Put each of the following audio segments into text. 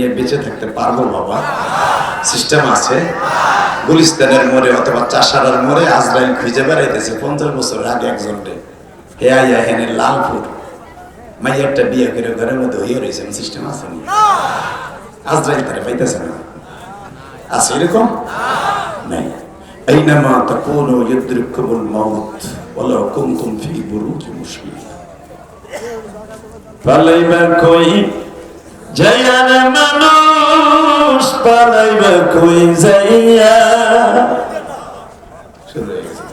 নিয়ে বেঁচে থাকতে পারবো বাবা? সিস্টেম আছে। গুলিস্তানের মোড়ে অথবা চাষারার মোড়ে আজরাইল খুঁজে বেড়াইতেছে 50 বছর আগে একজনকে, হে আইয়া হেনে লালপুর মাইয়ারটা বিয়ে করে ঘরের মধ্যে হইয়া রয়েছে। সিস্টেম আছে নি? আজরাইল তারা পাইতেছে না, আছে এরকম নাই। আইনামা তাকুনু ইউদরিকুমুল মাউত ওয়ালাউ কুনতুম ফি বুরুজিন মুশাইয়্যাদা। পালাইবা কই যাইয়া রে মানুষ, পালাইবা কই যাইয়া। শুরু হয়ে গেছে।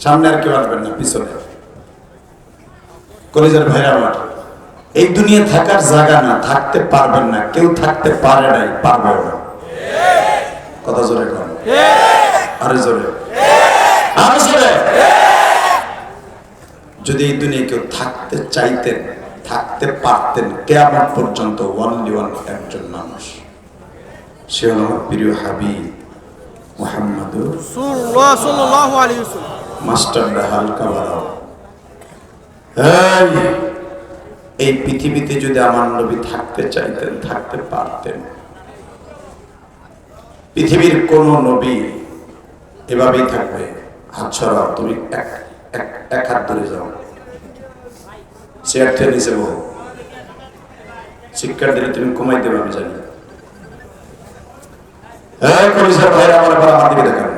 সামনে আর কেউ আসবেন না, পিছনে। কলেজের ভাইরা আমার, এই দুনিয়া থাকার জায়গা না, থাকতে পারবেন না, কেউ থাকতে পারে নাই, পারবেও না। কথা জোরে কর, আরে জোরে, আরে জোরে। যদি এই দুনিয়ায় কেউ থাকতে চাইতেন, থাকতে পারতেন কিয়ামত পর্যন্ত, ওয়ানলি ওয়ান, একজন মানুষ, সে হল আমার প্রিয় হাবিব মুহাম্মদুর রাসূলুল্লাহ সাল্লাল্লাহু আলাইহি ওয়াসাল্লাম। মাস্টাররা হালকা বাড়াও। এই পৃথিবীতে যদি আমার নবী থাকতে চাইতেন, থাকতে পারতেন, পৃথিবীর কোন নবী এভাবেই থাকবে। হাত ছড়াও, তুমি এক হাত ধরে যাও, চেয়ার থেকে নিচে বলো, শিক্ষার দিলে তুমি কমাই দেবে, আমি জানি। দেখেন,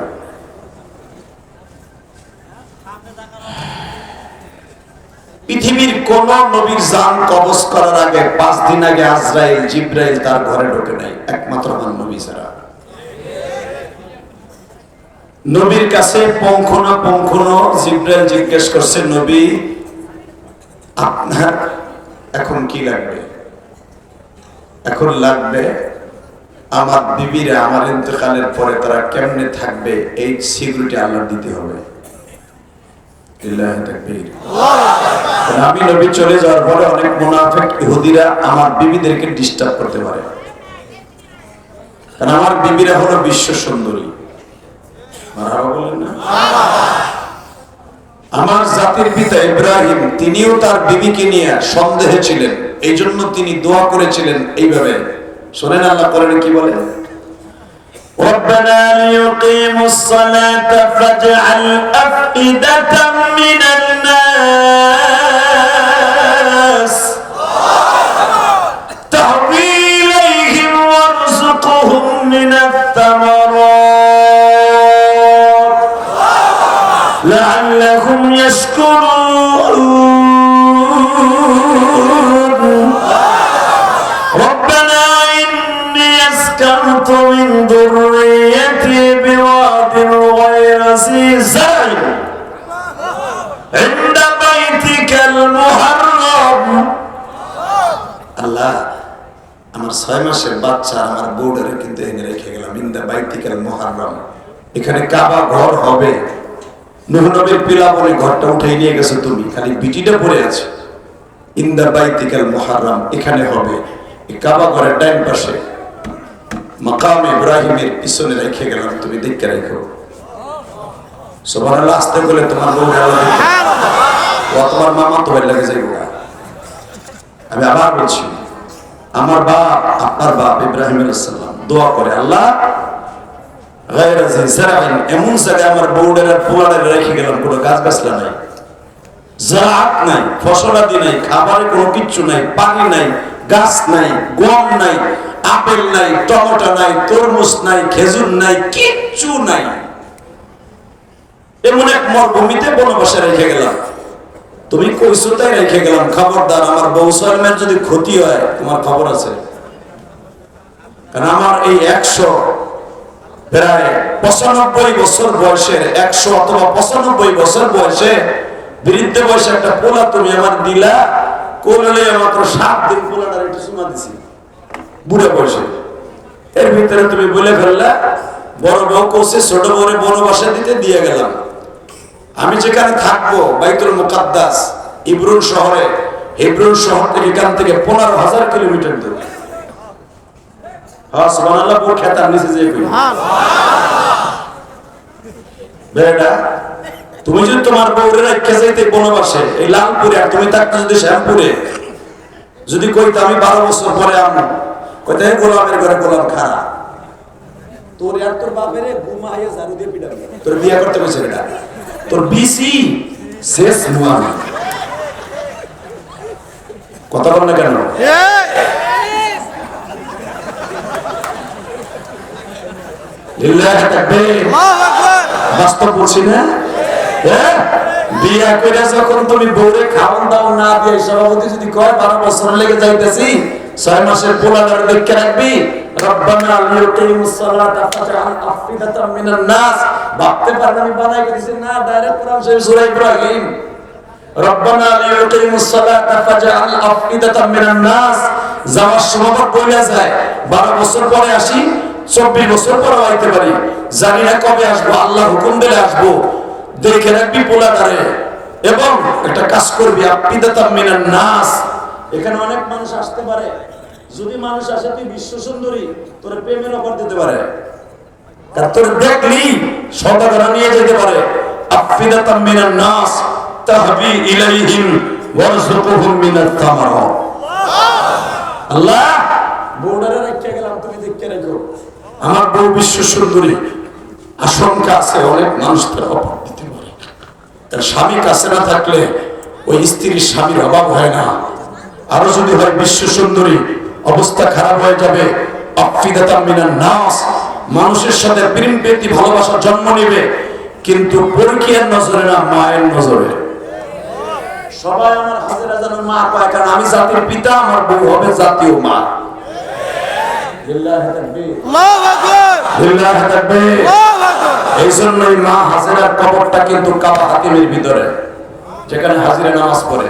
পৃথিবীর কোন নবীর জান কবজ করার আগে 5 দিন আগে আজরাইল জিবরাইল তার ঘরে ঢোকে নাই, একমাত্র আমার নবী ছাড়া। নবীর কাছে পঙ্খনো জিবরাইল জিজ্ঞেস করছে, নবী আপনার এখন কি লাগবে? এখন লাগবে আমার বিবিরা আমার ইন্তেকালের পরে তারা কেমনে থাকবে, এই সিকিউরিটি আল্লাহ দিতে হবে। আমি নবী চলে যাওয়ার পরে অনেক মুনাফিক ইহুদিরা আমার বিবিদেরকে ডিস্টার্ব করতে পারে, কারণ আমার বিবিরা হলো বিশ্ব সুন্দরী। আমার জাতির পিতা ইব্রাহিম, তিনিও তার বিবিকে নিয়ে সন্দেহে ছিলেন, এই জন্য তিনি দোয়া করেছিলেন এইভাবে। শোনেন আল্লাহ কোরআনে কি বলে, ربنا ليقيموا الصلاة فاجعل أفئدة من الناس تهوي إليهم وارزقهم من الثمرات لعلهم يشكرون ربنا إني أسكنت من ذريتي بواد غير ذي زرع عند بيتك المحرم। আল্লাহ, আমার 6 মাসের বাচ্চা আমার বউডারে কিন্তু এনে রেখে গেলাম ইনদা বাইতিকাল মুহাররম, এখানে কাবা ঘর হবে। নূহ নবীর পিলাবনে ঘরটা উঠিয়ে নিয়ে গেছো তুমি, খালি বিটিটা পড়ে আছে। ইনদা বাইতিকাল মুহাররম, এখানে হবে। এই কাবা ঘরের ডান পাশে মাকাম ইব্রাহিমের পিছনে রেখে গেলাম, তুমি দেখে রাখো। সুবহানাল্লাহ। আস্তে বলে তোমার বউ গেল, ও তোমার মামা তো ভাই লাগে যাইব। আমি আবার বলছি, আমার বাপ, আপনার বাপ ইব্রাহিম আলাইহিস সালাম দোয়া করে, আল্লাহ গায়রা জি জারাইন, এমন জায়গায় আমার বউডারে পোলারে রেখে গেলাম, কোনো গাছ গাছলা নাই, জারাত নাই, ফসলাদি নাই, খাবারে কোনো কিচ্ছু নাই, পানি নাই, গাছ নাই, গম নাই, আপেল নাই, টমেটো নাই, তরমুজ নাই, খেজুর নাই, কিচ্ছু নাই। এমন এক মরুভূমিতে বনবাসে রেখে গেলাম, তুমি কইছো তাই রেখে গেলাম। খবরদার, আমার বউ সালমের যদি ক্ষতি হয় তোমার খবর আছে। কারণ আমার এই 100 প্রায় 95 বছর বয়সের, 100 অথবা 95 বছর বয়সে, বৃদ্ধ বয়সে একটা পোলা তুমি আমার দিলা, কোলে মাত্র 7 দিন পোলাটার একটু চুমা দিছি বুড়ো বয়সে। এর ভিতরে তুমি বলে ফেললা বড় বউ কোসে ছোট বউরে বনবাসে দিতে দিয়ে গেলাম। আমি যেখানে থাকবো বাইতুল মুকাদ্দাস ইব্রুন শহরে, হেব্রন শহর থেকে এখান থেকে 15,000 কিলোমিটার দূর। হ্যাঁ সুবহানাল্লাহ। বউ খেতার নিচে যে বেটা, তুমি যদি তোমার বউরে রেখে যাইতে বনবাসে এই লালপুরে, আর তুমি থাকতে যদি শ্যামপুরে, যদি কইতে আমি 12 বছর পরে আমো, কোথায় গোলামের ঘরে গোলাম খারা তোর আর তোর বাপের ঘুমাইয়া ঝাড়ু দিয়ে পিটাবি তোর বিয়ে করতে বসে এটা তোর বিসি শেষ মুয়ামি কথা বল না কেন লিল্লাহি তাকবীর আল্লাহু আকবার বাস্তব বলছি না বিয়ে করে যখন তুমি বউরে খাওয়ান দাও না দিয়ে সভাপতি যদি কয় 12 বছর লেগে যাইতেছি 6 মাসের পোলাটার দেখে রাখবি রব্বানা লিয়ুকিমুস সালাতা ফাজআল আফিদাতাম মিনান নাস ভাবতে পারেন আমি বানাই দিছি না ডাইরেক্ট কোরআন শরীফ সূরা ইব্রাহিম রব্বানা লিয়ুকিমুস সালাতা ফাজআল আফিদাতাম মিনান নাস যাওয়ার সময় বইলা যায় 12 বছর পরে আসি 24 বছর পরে আইতে পারি জানি না কবে আসবো আল্লাহ হুকুম দিলে আসবো দেখে রাখবি পোলাটারে এবং একটা কাজ করবি আফিদাতাম মিনান নাস এখানে অনেক মানুষ আসতে পারে যদি মানুষ আসে তুই বিশ্ব সুন্দরী তোর প্রেমের অফার দিতে পারে কারণ তোর দেখলি সদাগর নিয়ে যেতে পারে আফিদাতাম মিনান নাস তাহবি ইলাইহিম ওয়ারযুকুহুম মিনাত তামারাত আল্লাহ বউডারে রেখে গেলাম তুমি দেখে রাখো আমার বউ বিশ্ব সুন্দরী আশঙ্কা আছে অনেক মানুষ তার অফার দিতে পারে তার স্বামী কাছে না থাকলে ওই স্ত্রীর স্বামীর অভাব হয় না আরো যদি হয় বিশ্ব সুন্দরী অবস্থা খারাপ হয়ে যাবে আফিদাতাম মিনান নাস মানুষের সাথে প্রেম প্রীতি ভালোবাসা জন্ম নেবে কিন্তু পরকীয়ার নজরে না মায়ের নজরে সবাই আমার হাজেরা যেন মা কয় কারণ আমি জাতির পিতা আমার বউ হবে জাতীয় মা লিল্লাহি তাকবীর আল্লাহু আকবার লিল্লাহি তাকবীর আল্লাহু আকবার এই জন্যই মা হাজেরার কবরটা কিন্তু কাবা হাতিমের ভিতরে যেখানে হাজিরা নামাজ পড়ে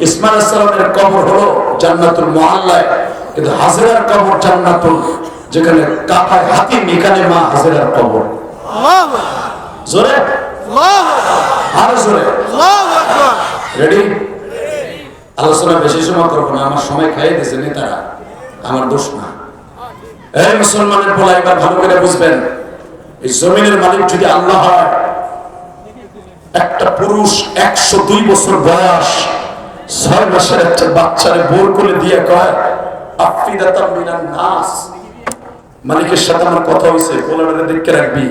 ইসমাইল আলাইহিস সালামের কবর হলো জান্নাতুল মুআল্লায় কিন্তু হাজেরার কবর জান্নাতুল যেখানে কাবা হাতিম এখানে মা হাজেরার কবর আল্লাহু জোরে আল্লাহু আর জোরে আল্লাহু আকবার রেডি আলোচনা বেশি সময় করব না আমার সময় খাইয়ে দিয়েছে নেতারা আমার দোষ না এই মুসলমানের বলা এবার ভালো করে বুঝবেন এই জমিনের মালিক যদি আল্লাহ হয় একটা পুরুষ 102 বছর বয়স 6 মাসের একটা বাচ্চারে বোর করে দিয়ে কয় আফিদাতাম মিনান নাস মালিকের সাথে আমার কথা হইছে কোলারে দেখে রাখবি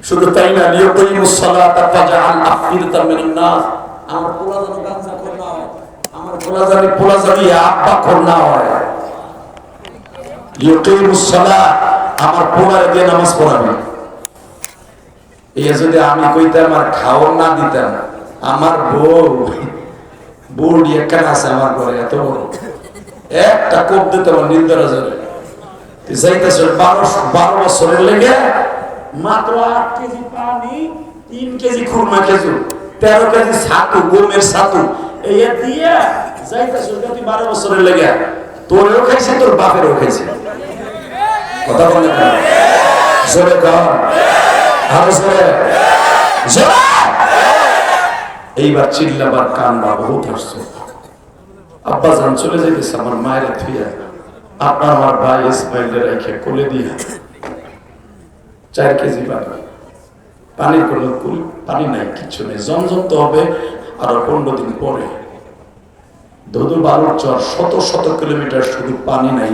শুধু তাই না লিয়ুকিমুস সালাতা ফাজআল আফিদাতাম মিনান নাস আমার পোলা যেন গাঞ্জা খোর না হয় আমার পোলা জানি আব্বা খোর না হয় লিয়ুকিমুস সালাত আমার পোলারে দিয়ে নামাজ পড়াবে এই যদি আমি কইতাম আর খাওয়ার না দিতাম আমার বউ একখানা আছে আমার ঘরে এত বড় একটা কোপ দিতে আমার নিন্দরা যাবে যাইতেছ 12 বছরের লেগে মাত্র 8 কেজি পানি 3 কেজি খুরমা খেজুর 13 কেজি ছাতু গমের ছাতু এই দিয়ে যাইতেছ তুই 12 বছরের লেগে তোরও খাইছে তোর বাপেরও খাইছে কথা বলে না জোরে কর আর জোরে জোরে এইবার চিল্লাবার কান্না বহুত আসছে আব্বা জান চলে যাইতেছে আমার মায়ের থুইয়া আপনার আমার ভাই ইসমাইলের রেখে কোলে দিয়া 4 কেজি পানি কোনো পানি নাই কিছু নেই জমজম তো হবে আরো 15 দিন পরে ধুধু বালুর চর শত কিলোমিটার শুধু পানি নাই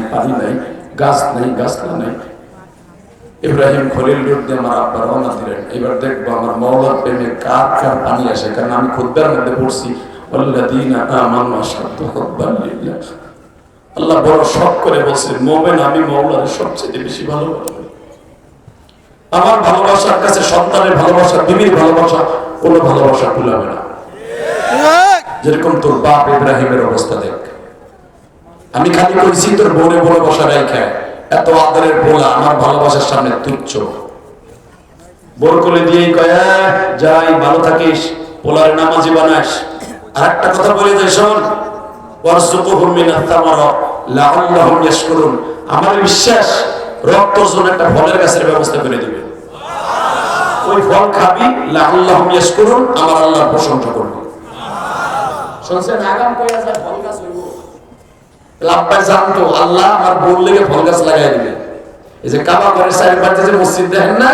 গাছলা নাই ইব্রাহিম খলিল রোড দিয়ে আমার আব্বা রওনা দিলেন এবার দেখবো আমার মওলার প্রেমে কার পানি আসে কারণ আমি খুতবার মধ্যে পড়ছি ওয়াল্লাযীনা আমানু আশাদ্দু হুব্বান লিল্লাহ আল্লাহ বড় শখ করে বলছেন মুমিন আমি মওলার সবচেয়ে বেশি ভালোবাসি আমার ভালোবাসার কাছে সন্তানের ভালোবাসা বিবির ভালোবাসা কোনো ভালোবাসা ভুলাবে না যেরকম তোর বাপ ইব্রাহিমের অবস্থা দেখ আমি খালি কইছি তোর বউরে ভালোবাসা রাইখা এত আদরের বলা আমার ভালোবাসার সামনে তুচ্ছ বোর কোলে দিয়েই কয় যাই ভালো থাকিস পোলারে নামাজি বানাস আর একটা কথা বলে যাই শোন ওয়ারযুকুহুম মিনাত তামারাত লাআল্লাহুম ইয়াশকুরুন আমার বিশ্বাস রক্তর জন্য একটা ফলের গাছের ব্যবস্থা করে দিবে ওই ফল খাবি লাআল্লাহুম ইয়াশকুরুন আমার আল্লাহর প্রশংসা করবে শুনছেন আগাম কইয়া যায় ফল গাছ হইব লাভবাই জানতো আল্লাহ আমার বল লেগে ফল গাছ লাগাই দিবে এই যে কাবা ঘরের চারিপাশে যে মসজিদ দেখেন না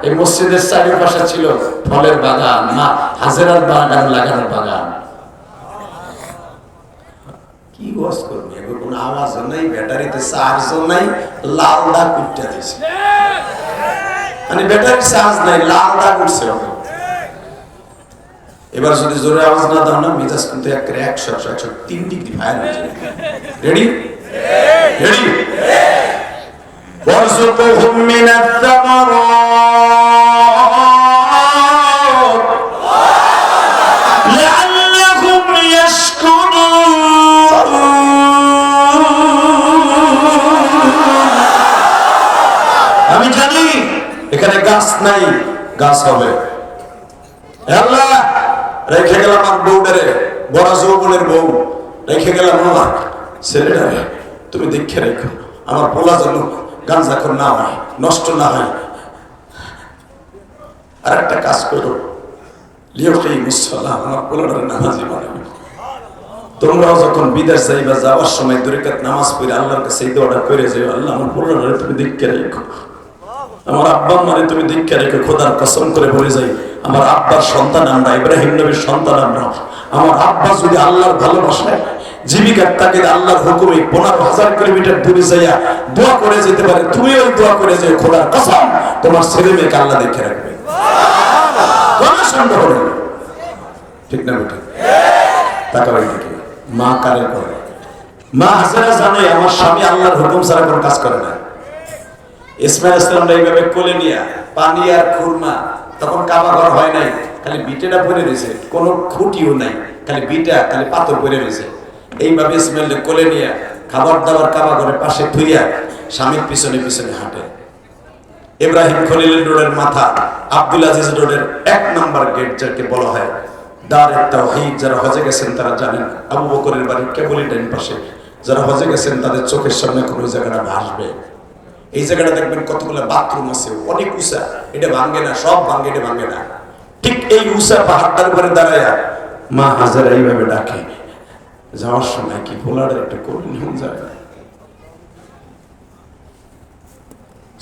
এই মসজিদের চারিপাশে ছিল ফলের বাগান না হাজেরার বাগান লাগানোর বাগান কি কি ওয়াজ করবি, এখন কোনো আওয়াজও নাই, ব্যাটারিতে চার্জও নাই, লাল দাগ উঠতে দিয়েছে, মানে ব্যাটারি চার্জ নাই, লাল দাগ উঠছে। এবার যদি জোরে আওয়াজ না দাও না, মেজাজ কিন্তু একেবারে 100-103 ডিগ্রি ফায়ার হয়ে যাবে। রেডি রেডি ওয়ারযুকহুম মিনাত তামারাত লাআল্লাহুম ইয়াশকুরুন। আমি জানি এখানে গাছ নাই, গাছ হবে। আল্লাহ রেখে গেলাম আমার বউটারে, বড় যৌবনের বউ রেখে গেলাম, আমার ছেলেটারে তুমি দেখে রেখো, আমার পোলা যেন গাঞ্জাখোর না হয়, নষ্ট না হয়। আর একটা কাজ করো, লিওটাই মুসল্লাহ, আমার পোলাটারে নামাজি বানাবে। তোমরাও যখন বিদেশ যাইবা, যাওয়ার সময় 2 রাকাত নামাজ পড়ে আল্লাহর কাছে এই দোয়াটা করে যাও, আল্লাহ আমার পোলাটারে তুমি দেখে রেখো, আমার আব্বা মানে তুমি দীক্ষা রেখে খোদার কসম করে বলে যাই, আমার আব্বার সন্তান আমরা, ইব্রাহিম নবীর সন্তান আমরা। আমার আব্বা যদি আল্লাহর ভালোবাসায় জীবিকার তাকে আল্লাহর হুকুমে 15,000 কিলোমিটার দূরে যাইয়া দোয়া করে যেতে পারে, তুমি ওই দোয়া করে যাও, খোদার কসম তোমার ছেলে মেয়েকে আল্লাহ দেখে রাখবে, কোনো সন্দেহ নেই। ঠিক না বেটা? তাকাবাই দিকে মা কারে করে, মা হাজারা জানে আমার স্বামী আল্লাহর হুকুম ছাড়া কোনো কাজ করে না। ইসমাইল ইসলাম এইভাবে কোলে নিয়া পানি আর খুরমা, তখন কাবা ঘর হয় নাই, খালি বিটেটা পড়ে রয়েছে, কোনো খুঁটিও নাই, খালি বিটা, খালি পাথর পড়ে রয়েছে। এইভাবে ইসমাইল কোলে নিয়া খাবার দাবার কাবা ঘরের পাশে ধুইয়া স্বামীর পিছনে পিছনে হাঁটে। ইব্রাহিম খলিল রোডের মাথা, আব্দুল আজিজ রোডের 1 নম্বর গেট যাকে বলা হয় দারে তাওহীদ, যারা হজে গেছেন তারা জানেন। আবু বকরের বাড়ি কেবলই ডান পাশে, যারা হজে গেছেন তাদের চোখের সামনে কোন জায়গাটা ভাসবে। এই জায়গাটা দেখবেন কতগুলো বাথরুম আছে, অনেক উঁচা, এটা ভাঙে না, সব ভাঙে, এটা ভাঙে না। ঠিক এই উঁচা পাহাড়টার উপরে দাঁড়ায়া মা হাজারা এইভাবে ডাকে, যাওয়ার সময় কি ভোলাটা একটা করে নিয়ে যায়।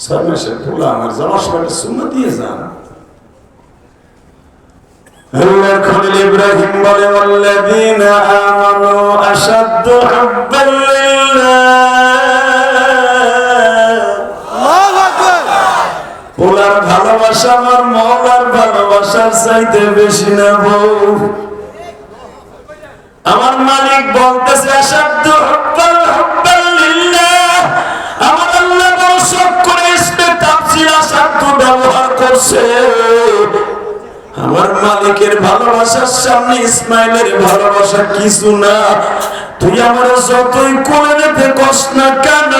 6 মাসের ভোলা আমার যাওয়ার সময় একটা সুন্নাত দিয়ে যান। আল্লাহর খলিল ইব্রাহিম বলে, ওয়াল্লাযীনা আমানু আশাদ্দু হুব্বান লিল্লাহ। পোলার ভালোবাসা আমার মওলার ভালোবাসার চাইতে বেশি না বউ। আমার মালিক বলতেছে আশাদ্দু হুব্বান লিল্লাহ। আমার আল্লাহ বড় শখ করে ইসমে তাফসীর আশাদ্দু ব্যবহার করছে। আমার মালিকের ভালোবাসার সামনে ইসমাইলের ভালোবাসা কিছু না। তুই আমার যতই কোলে নিতে কষ্ট না কেন,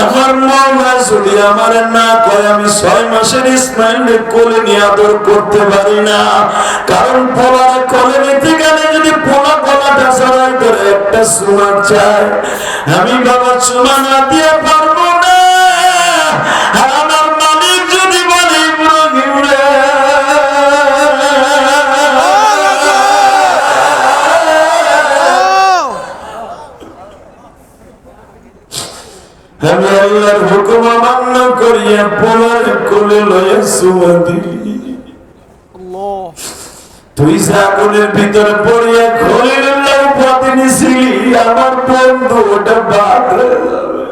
আমার মওলা যদি আমার না কয়, আমি 6 মাসের ইসমাইলের কোলে নিয়ে আদর করতে পারি না। কারণ পোলার কোলে নিতে গেলে যদি পোলা গলাটা জড়াই ধরে একটা চুমা চায়, আমি বাবা চুমা না দিয়ে পারবো না। আর আমার মালিক যদি বলে ইব্রাহিম রে, আমি আল্লাহর হুকুম অমান্য করিয়া পোলার কোলে লইয়া চুমা দিলি, তুই আগুনের ভিতরে পড়িয়া খলিলুল্লাহ উপাধি নিছিলি, আমার বন্ধু ওটা বাদ হয়ে যাবে।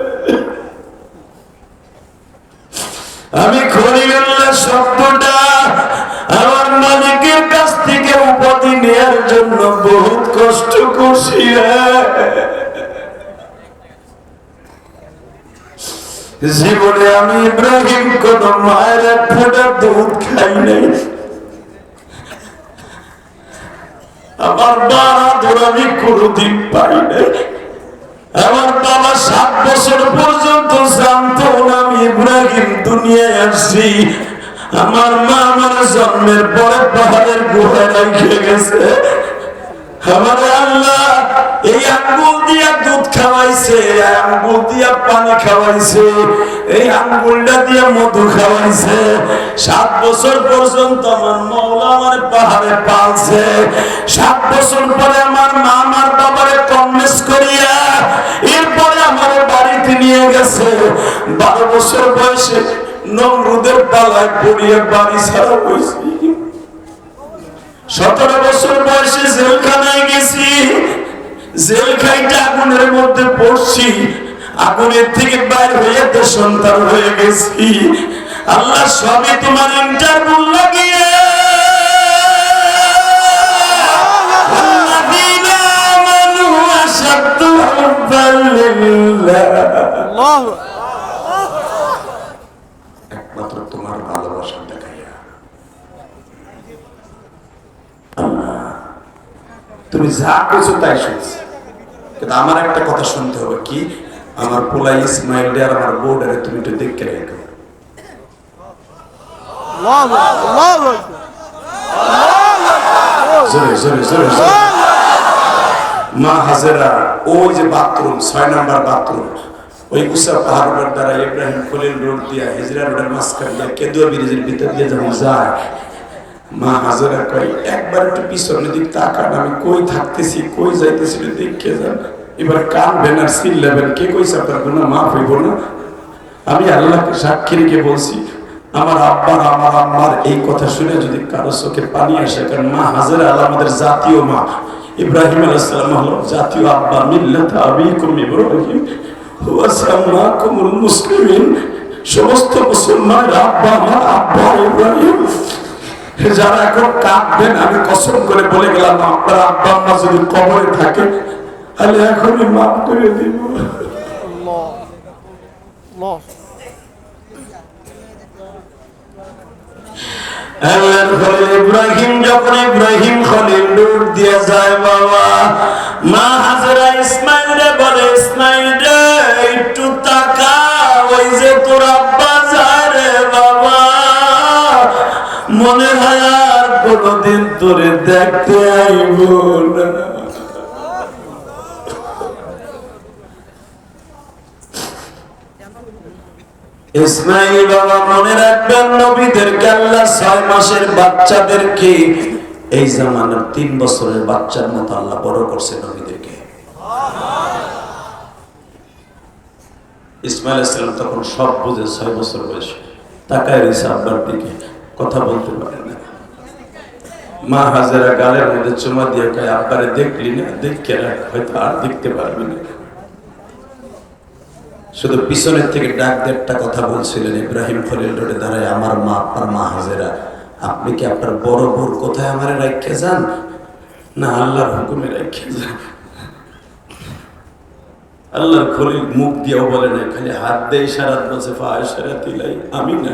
আমি খলিলুল্লাহ শব্দটা আমার মালিকের কাছ থেকে উপাধি নেওয়ার জন্য বহুত কষ্ট করছি। জীবনে আমি ইব্রাহিম কোন মায়ের এক ফোঁটা দুধ খাই নাই। আমার বাহাদুর আমি কোনদিন পাই নাই। আমার বাবা 7 বছর পর্যন্ত জানতো না আমি ইব্রাহিম দুনিয়ায় আসছি। আমার মা আমার জন্মের পরে পাহাড়ের গুহায় রেখে গেছে। আমার আল্লাহ এই আঙ্গুল দিয়া দুধ খাওয়াইছে, আঙ্গুল দিয়া পানি খাওয়াইছে, এই আঙ্গুলটা দিয়া মধু খাওয়াইছে। 7 বছর পর্যন্ত আমার মওলা আমার পাহাড়ে পালছে। 7 বছর পরে আমার মা আমার বাবারে কনভিন্স করিয়া এরপরে আমার বাড়িতে নিয়ে গেছে। 12 বছর বয়সে নমরুদের পালায় পড়িয়ে বাড়ি ছাড়া হয়েছি। 17 বছর বয়সে জেলখানায় গেছি। জেল খাইটা আগুনের মধ্যে পড়ছি, আগুনের থেকে বাইর হয়ে দেশান্তর হয়ে গেছি। আল্লাহ সবই তোমার ইন্টারভিউ লাগিয়ে একমাত্র তোমার ভালোবাসা দেখাইয়া। তুমি যা করছো তাই শুনছি, কিন্তু আমার একটা কথা শুনতে হবে, কি আমার পোলা ইসমাইল আর আমার বউডারে তুমি একটু দেখে রেখো। মা হাজেরা ওই যে বাথরুম 6 নম্বর বাথরুম, ওই উষা পাহাড়ের দ্বারা ইব্রাহিম খলিল রোড দিয়া হিজরা রোডের মাঝখান দিয়া কেদুয়া ব্রিজের ভিতর দিয়ে যখন যায়, মা হাজেরা কই একবার একটু পিছনের দিক তাকান, আমি কই থাকতেছি কই যাইতেছি দেখে যান। এবার কানবেন আর চিল্লাবেন, কে কইছে আপনার গুনাহ মাফ হইব না? আমি আল্লাহকে সাক্ষী রেখে বলছি, আমার আব্বার আমার আম্মার এই কথা শুনে যদি কারো চোখে পানি আসে, কারণ মা হাজেরা আমাদের জাতীয় মা, ইব্রাহিম আলাইহিস সালাম হলো জাতীয় আব্বা, মিল্লাত আবিকুম ইব্রাহিম হুয়া সাম্মাকুমুল মুসলিমিন, সমস্ত মুসলমানের আব্বা আমার আব্বা ইব্রাহিম। যারা এখন কাঁদবেন, আমি কসম করে বলে গেলাম, আপনার আব্বা আম্মা যদি কবরে থাকে তাহলে এখনই মাফ করে দিব। ইব্রাহিম যখন ইব্রাহিম খলিল দূর দিয়ে যায়, বাবা মা হাজেরা ইসমাইল রে বলে, ইসমাইল রে একটু তাকা, ওই যে তোর আব্বা যায় রে বাবা, মনে হয় আর কোনদিন তোরে দেখতে আইব না। ইসমাইল বাবা মনে রাখবেন, নবীদেরকে আল্লাহ 6 মাসের বাচ্চাদেরকে এই জামানার 3 বছরের বাচ্চার মতো আল্লাহ বড় করছে নবীদেরকে। ইসমাইল আলাইহিস সালাম তখন সব বুঝে, 6 বছর বয়সে, তাকায় রইছে আব্বার দিকে, কথা বলতে পারে না। মা হাজেরা গালের মধ্যে চুমা দিয়ে কয়, আব্বারে দেখলি না, দেখে রাখ, হয়তো আর দেখতে পারবি না। শুধু পিছনের থেকে ডাক দিয়ে একটা কথা বলছিলেন ইব্রাহিম খলিল রোডে দাঁড়ায়, আমার মা আপনার মা হাজেরা, আপনি কি আপনার বড় বোর কোথায় আমারে রাখতে যান, না আল্লাহর হুকুমে রাখতে যান? আল্লাহর খলিল মুখ দিয়েও বলে না, খালি হাত দিয়ে ইশারাত বলছে, ফা ইশারাতিলাই, আমি না,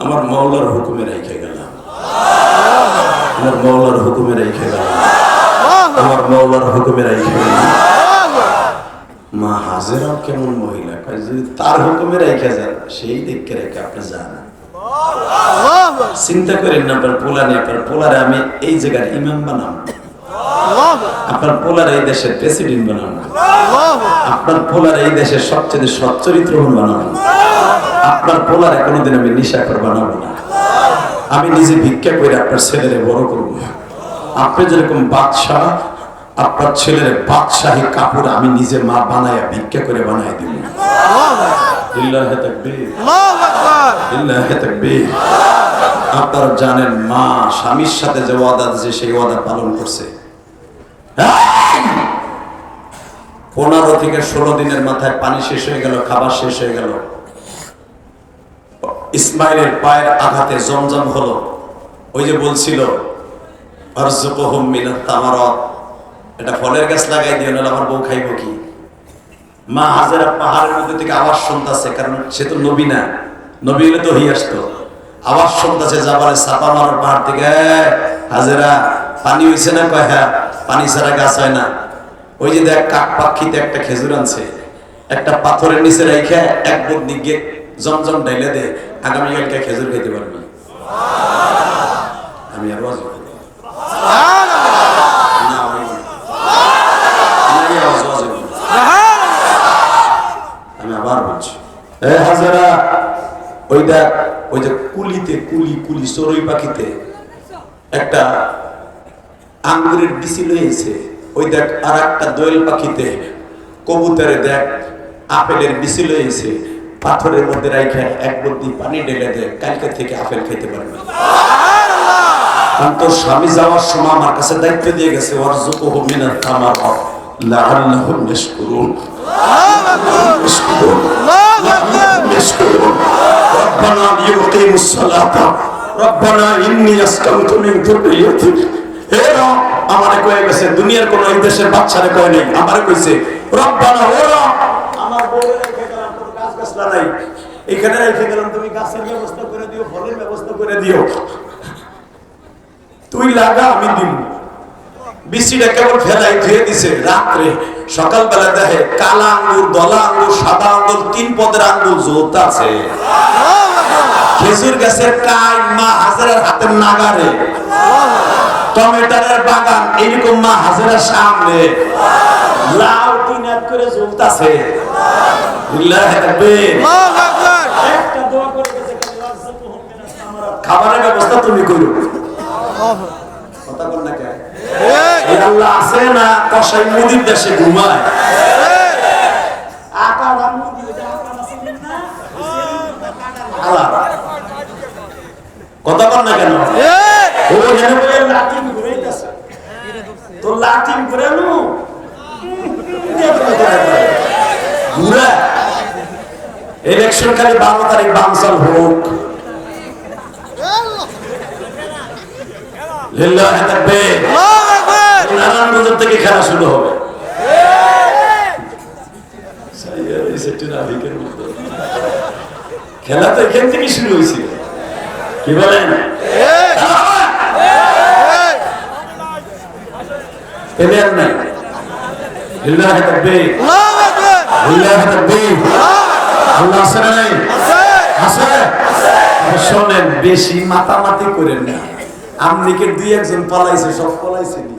আমার মাওলার হুকুমে রেখে গেলাম, আমার মাওলার হুকুমে রেখে গেলাম, আমার মাওলার হুকুমে রেখে গেলাম। মা হাজেরাও কেমন মহিলা, যদি তার হুকুমে রেখে যান, সেই দেখে রেখে আপনি যান। চিন্তা করেন না আপনার পোলা নিয়ে, আপনার পোলারে আমি এই জায়গার ইমাম বানাম, আপনার পোলার এই দেশের প্রেসিডেন্ট বানাবো, আপনার পোলার এই দেশের সবচেয়ে সচ্চরিত্রবান বানাবো, আপনার পোলারে কোনোদিন আমি নিশাখর বানাবো না। আমি নিজে ভিক্ষা করে আপনার ছেলেরে বড় করবো। আপনি যেরকম বাদশাহ, আপনার ছেলের বাদশাহী কাপড় আমি নিজে মা বানায়া ভিক্ষা করে বানায় দিব। লিল্লাহি তাকবীর, আল্লাহু আকবার, লিল্লাহি তাকবীর। আপনারা জানেন মা স্বামীর সাথে যে ওয়াদা দিয়েছে সেই ওয়াদা পালন করছে। 15 থেকে 16 দিনের মাথায় পানি শেষ হয়ে গেল, খাবার শেষ হয়ে গেল। ইসমাইলের পায়ের আঘাতে জমজম হলো। ওই যে বলছিল আরযুকুহুম মিনাত তামারাত, এটা ফলের গাছ লাগাই দিও, নাহলে আমার বউ খাইব কি? মা হাজেরা পাহাড়ের মধ্যে থেকে আওয়াজ শুনতেছে, কারণ সে তো নবী না, নবী হলে তো হয়ে আসতো। আওয়াজ শুনতেছে জাবালে চাপা মারার পাহাড় থেকে, হাজেরা পানি হইছে না? কয় হ্যাঁ, পানি ছাড়া গাছ হয় না। ওই যে দেখ কাক পাখিতে একটা খেজুর আনছে, একটা পাথরের নিচে রেখে এক বুক দিকে জমজম ঢাইলে দে, আগামীকালকে খেজুর খাইতে পারবি। আমি আর ওয়াজ আমি আবার বলছি, হাজারা ওইটা ওই যে কুলিতে কুলি চড়ুই পাখিতে একটা আঙ্গুরের বিচি লইছে, ওই দেখ আর একটা দোয়েল পাখিতে কবুতরে দেখ আপেলের বিচি লইছে, পাথরের মধ্যে রাইখা এক বদ্দি পানি ঢেলে দেয়, কালকে থেকে আপেল খেতে পারবে। তোর স্বামী যাওয়ার সময় আমার কাছে দায়িত্ব দিয়ে গেছে, ওয়ারযুকুহু মিনাত তামারাত, লাআল্লাহুম ইয়াশকুরুন। রব্বানা লিয়ুকিমুস সালাতা রব্বানা ইন্নী আসকানতু মিন যুররিয়্যাতি। হে রব, আমারে কয়ে গেছে, দুনিয়ার কোন এই দেশের বাচ্চারে কয় নাই, আমারে কইছে রব্বানা, ও রব, আমার বউরে রেখে গেলাম, কোনো গাছ গাছলা নাই, এখানে রেখে গেলাম, তুমি গাছের ব্যবস্থা করে দিও, ফলের ব্যবস্থা করে দিও, তুই লাগা, আমি দিব। বৃষ্টিটা কেবল ফেলাই ধুয়ে দিছে রাত্রে, সকালবেলা দেখে কালা আঙ্গুর, দলা আঙ্গুর, সাদা আঙ্গুর, 3 পদের আঙ্গুর জোত আছে। খেজুর গাছের কাই মা হাজারের হাতের নাগারে, টমেটোর বাগান এরকম মা হাজারের সামনে, লাউ 3 হাত করে জ্বলতাছে। একটা দোয়া করে গেছে, খাবারের ব্যবস্থা তুমি করো। কথা বল না কেন? এই আল্লাহ আছে না কসাই মুদির দেশে ঘুমায়? কথা বল না কেন? ও এখানে বলে লাটিম ঘুরাইতেছে, তো লাটিম ঘুরানো ঘুরা। ইলেকশন খালি 12 তারিখ বামসাল হোক, লিল্লাহি তাকবীর, নারায়ণগঞ্জ থেকে খেলা শুরু হবে। খেলা তো এখান থেকে শুরু হয়েছিল, কি বলেন? প্লেয়ার নাই, লিল্লাহি তাকবীর, লিল্লাহি তাকবীর। আল্লাহ আছে না নাই? আছে। শোনেন, বেশি মাতামাতি করেন না। আমনিকে 2-1 জন পালাইছে, সব পালাইছে নি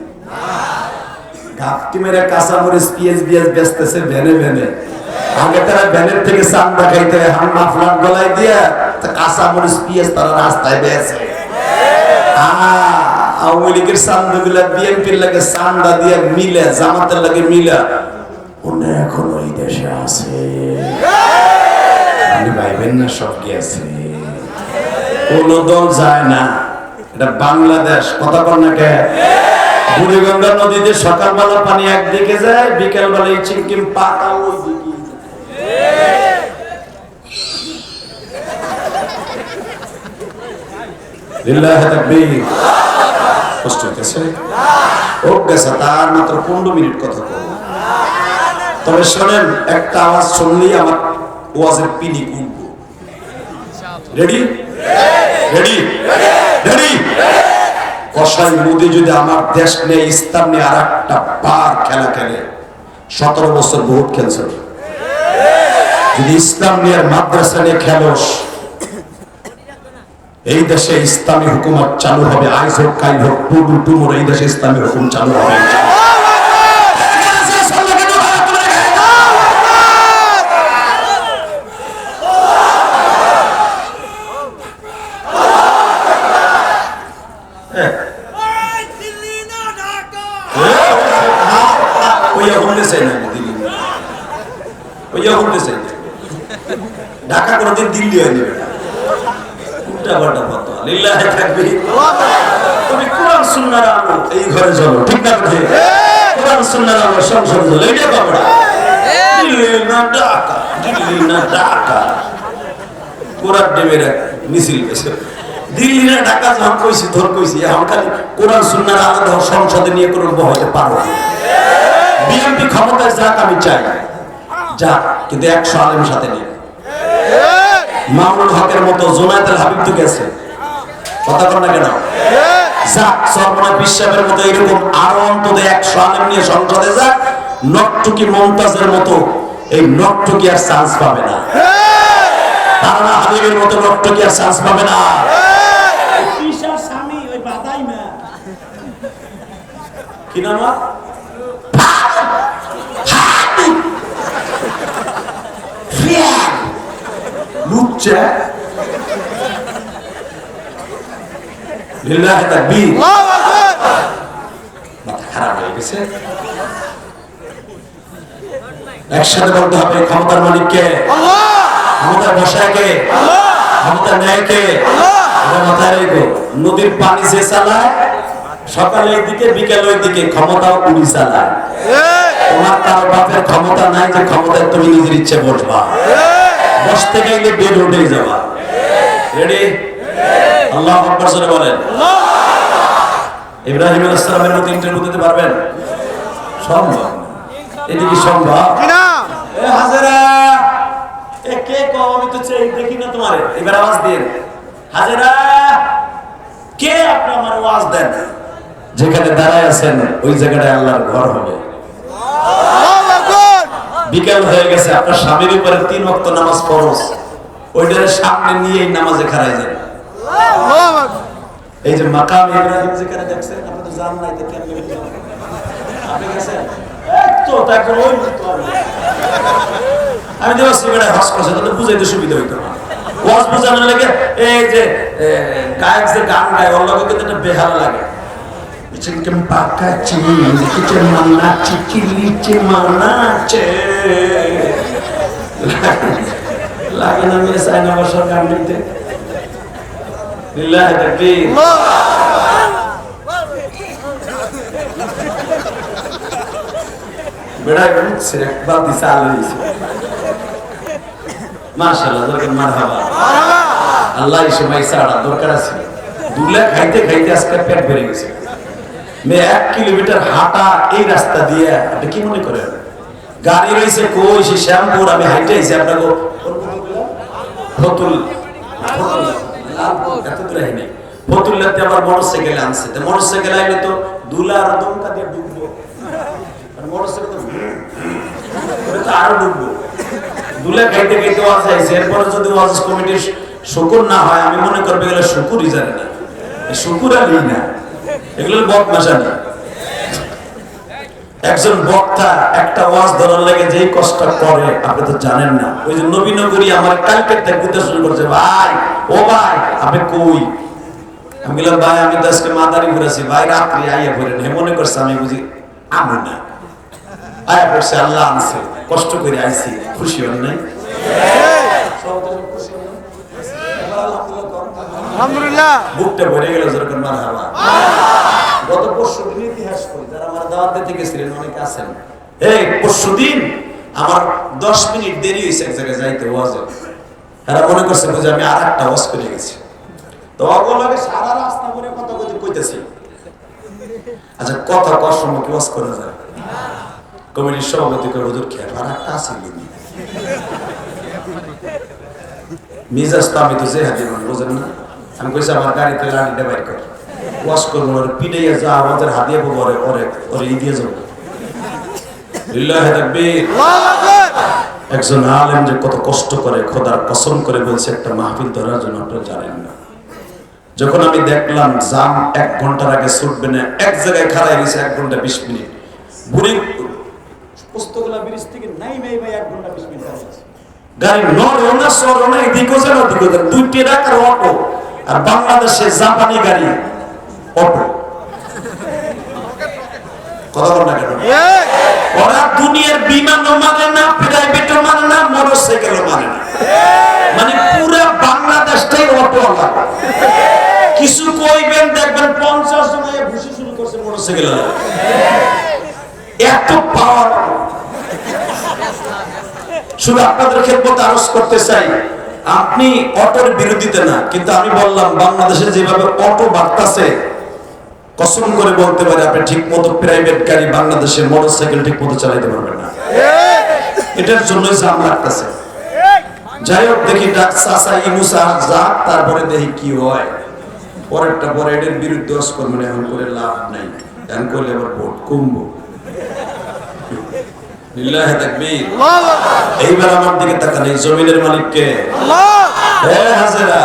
ঘাপটি মেরে কাঁচামরিচ পিএস বিএস বেচতেছে ভ্যানে ভ্যানে। আগে তারা ভ্যানের থেকে চান্দা খাইতে, এখন মাফলার গলায় দিয়া কাঁচামরিচ পিএস তারা রাস্তায় বেচে। আওয়ামী লীগের চান্দা গুলা বিএনপির লাগে চান্দা দিয়ে মিলে, জামাতের লাগে মিলা, উনি এখন ওই দেশে আছে। আপনি ভাইবেন না সব গিয়েছে, কোন দল যায় না, এটা বাংলাদেশ। কথা বল না কে? বুড়িগঙ্গা নদীতে সকালবেলা পানি একদিকে যায়, বিকেলবেলা এই চিংকিম পাতা ওই দিকে। লিল্লাহি তাকবীর। কষ্ট হইতেছে? ও গেছে, তার মাত্র 15 মিনিট কথা বলবো। তবে শোনেন, একটা আওয়াজ শুনলেই আমার ওয়াজের পিনি কুলবো। রেডি? রেডি? রেডি? কসাই মোদি যদি আমার দেশ নিয়ে, ইসলাম নিয়ে আর একটা বার খেলা খেলে, 17 বছর বহুত খেলছে, যদি ইসলাম নিয়ে মাদ্রাসা নিয়ে খেলোস, এই দেশে ইসলামী হুকুমত চালু হবে। আইজ হোক, কাল হোক, টুমুর এই দেশে ইসলামী হুকুম চালু হবে। ঢাকা কোনদিন দিল্লি হয়নি, উল্টা পাল্টা কথা। লিল্লাহি তাকবীর। তুমি কোরআন সুন্নাহর আলো এই ঘরে চলো, ঠিক না? কোরআন সুন্নাহর আলো সংসদে চলো, এটা বাবা। দিল্লি না ঢাকা, দিল্লি না ঢাকা, কোরআন দেবের মিছিল গেছে। দিল্লি না ঢাকা যখন কইছি, ধর কইছি, এখন খালি কোরআন সুন্নাহর আলো সংসদে নিয়ে কোনো বহাতে পারো। বিএনপি ক্ষমতায় যাক, আমি চাই যাক, কিন্তু 100 আলেমের সাথে নিয়ে। মামুনুল হকের মতো জোনায়েতুল হাবিব তো গেছে, কথা বল না কেন? যাক, সরমনা বিশ্বাসের মতো এরকম আরো অন্তত 100 আলেম নিয়ে সংসদে যাক। নকটুকি মমতাজের মতো এই নকটুকি আর চান্স পাবে না। তারা হাবিবের মতো নকটুকি আর চান্স পাবে না। পিসার স্বামী ওই বাদাই না, কি নাম? লুচ্চা। লিল্লাহি তাকবীর। মাথা খারাপ হয়ে গেছে। একসাথে বলতে হবে, ক্ষমতার মালিক কে? ক্ষমতার বসায় কে? ক্ষমতার ন্যায় কে? মাথায় রেখো। নদীর পানি যে চালায়, সকালে দিকে বিকেল ওই দিকে, ক্ষমতাও উনি চালায়। তোমার তার বাপের ক্ষমতা নাই যে ক্ষমতায় তুমি নিজের ইচ্ছে বসবা, বসতে গেলে বেড উঠে যাবা। রেডি? আল্লাহু আকবার জোরে বলেন। ইব্রাহিম আলাইহিস সালামের মতো ইন্টারভিউ দিতে পারবেন? সম্ভব? এটা কি সম্ভব? না। এ হাজেরা, এ কে কও? আমি তো চাই দেখি না তোমারে। এবার আওয়াজ দিন। হাজেরা, কে আপনি আমার আওয়াজ দেন? যেখানে দাঁড়ায় আছেন ওই জায়গাটায় আল্লাহর ঘর হবে। আল্লাহু আকবার। বিকেল হয়ে গেছে, আপনার স্বামীর উপরে 3 ওয়াক্ত নামাজ ফরজ, ওইটার সামনে নিয়ে এই নামাজে খাড়ায় যান। আল্লাহু আকবার। এই যে মাকাম ইব্রাহিম যেখানে দেখছেন, আপনি তো জান নাই, তো কেমনে বুঝবেন? আপনি গেছেন তো তারপর ওই আমি তো সিমেন্টে হস করছে, তাহলে বুঝাইতে সুবিধা হইতো না। ওয়াজ বুঝানোর লাগে এই যে গায়ক যে গান গায় ওর লগে কিন্তু একটা বেহাল লাগে। চিকেন পাকা চিকেন মানা চিকিলিচে মানাচে লাগে না মেয়ে সাইনা বসার গান দিতে। লিল্লাহি তাকবীর। বেড়া গেছে একবার দিছে আলো দিছে। মাশাআল্লাহ, দরকার মারহাবা। আল্লাহ এই সময় সাড়া দরকার আছে। দুলা খাইতে খাইতে আজকে পেট ভরে গেছে। মে 1 কিলোমিটার হাঁটা এই রাস্তা দিয়ে, আপনি কি মনে করেন? গাড়ি রয়েছে কই সে শ্যামপুর, আমি হাইটে আইছি আপনাকে ফতুল এত দূরে আইনি। ফতুল্লাতে আবার মোটরসাইকেল আনছে, তো মোটরসাইকেল আইলে তো দুলা আর দমকা দিয়ে ডুববো, আর মোটরসাইকেল তো আরো ডুববো। দুলা খাইতে খাইতে ওয়াজ আইছে, এরপরে যদি ওয়াজ কমিটির শুকুর না হয়, আমি মনে করবে গেলে শুকুরই জানে না, শুকুর আলী না, এগুলো বদমাশানি। একজন বক্তা একটা ওয়াজ ধরার লাগে যেই কষ্ট করে আপনি তো জানেন না। ওই যে নবীনগরী আমার কালকে থেকে শুরু করছে, ভাই ও ভাই আপনি কই? আমি বললাম ভাই আমি তো আজকে মাদারি ঘুরেছি। ভাই রাত্রি আইয়া ঘুরেন, হে মনে করছে আমি বুঝি আমি না আয়া পড়ছে, আল্লাহ আনছে, কষ্ট করে আইছি, খুশি হন নাই? আলহামদুলিল্লাহ, বুকটা ভরে গেল যেরকম মারহাবা। গত পরশুদিন ইতিহাস করি, যারা আমার দাওয়াত দিতে গেছিলেন অনেকে আছেন। এই পরশুদিন আমার 10 মিনিট দেরি হয়েছে এক জায়গায় যাইতে ওয়াজে। এরা মনে করছে বুঝে আমি আর একটা ওয়াজ করে গেছি, তো অগলকে সারা রাস্তা করে কথা কইতেছি। আচ্ছা, কথা কর সময় কি ওয়াজ করা যায়? কমিটির সভাপতি করে হুজুর খেয়ে আর একটা আছে মিজাজ তো আমি তো যে হাতে বোঝেন না। আমি কইছি আমার গাড়িতে লাঠিটা বাইর কর, ওয়াশ করবো, ওর পিটাইয়া যা আমাদের হাতিয়ে পাবো, ওরে দিয়ে যাবো। লিল্লাহি তাকবীর। একজন আলেম যে কত কষ্ট করে, খোদার কসম করে বলছে একটা মাহফিল ধরার জন্য, আপনারা জানেন না। যখন আমি দেখলাম জাম 1 ঘন্টার আগে ছুটবে না, এক জায়গায় খাড়াই রয়েছে 1 ঘন্টা 20 মিনিট, বুড়ি পুস্তকগুলা ব্রিজ থেকে নাই ভাই 1 ঘন্টা 20 মিনিট আছে। গাড়ি নড়ো না সরো না, এদিকে যান ওদিকে যান, 2টি টাকার অটো। আর বাংলাদেশে জাপানি গাড়ি অটো, কথা বল না কেন? ওরা দুনিয়ার বিমানও মানে না, প্রাইভেটও মানে না, মোটরসাইকেলও মানে না, মানে পুরো বাংলাদেশটাই অটো আলা। কিছু কইবেন দেখবেন 50 জন ঘুষি শুরু করছে মোটরসাইকেল, এত পাওয়ার। শুধু আপনাদের খেদমতে আরজ করতে চাই, আপনি অটোর বিরোধিতা না, কিন্তু আমি বললাম বাংলাদেশে যেভাবে অটো বাড়তাছে, কসম করে বলতে পারি আপনি ঠিক মতো প্রাইভেট গাড়ি বাংলাদেশে মোটরসাইকেল ঠিক মতো চালাইতে পারবেন না। এটার জন্যই জাম লাগতেছে। যাই হোক, দেখি চাচা ইনুসা যাক, তারপরে দেখি কি হয়। পরেরটা পরে এটার বিরুদ্ধে ওয়াজ করবেন, এখন করে লাভ নাই, এখন করলে আবার ভোট কমবো। লিল্লাহি তাকবীর। এইবার আমার দিকে তাকান, এই জমিনের মালিক কে? আল্লাহ। হে হাজেরা,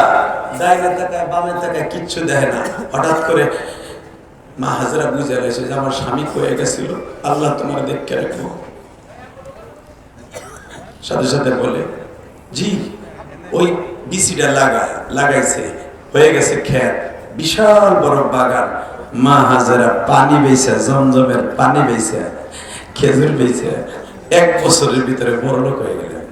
ডাইনে তাকায় বামে তাকায় কিচ্ছু দেখে না। হঠাৎ করে মা হাজেরা বুঝে গেছে যে আমার স্বামী কয়ে গেছিল আল্লাহ তোমার দেখে রাখবো। সাথে সাথে বলে জি ওই বিসিটা লাগাইছে, হয়ে গেছে ক্ষেত, বিশাল বড় বাগান। মা হাজেরা পানি বেইছে, জমজমের পানি বেইছে, খেজুর বেইছে, 1 বছরের ভিতরে বড় লোক হয়ে গেলেন।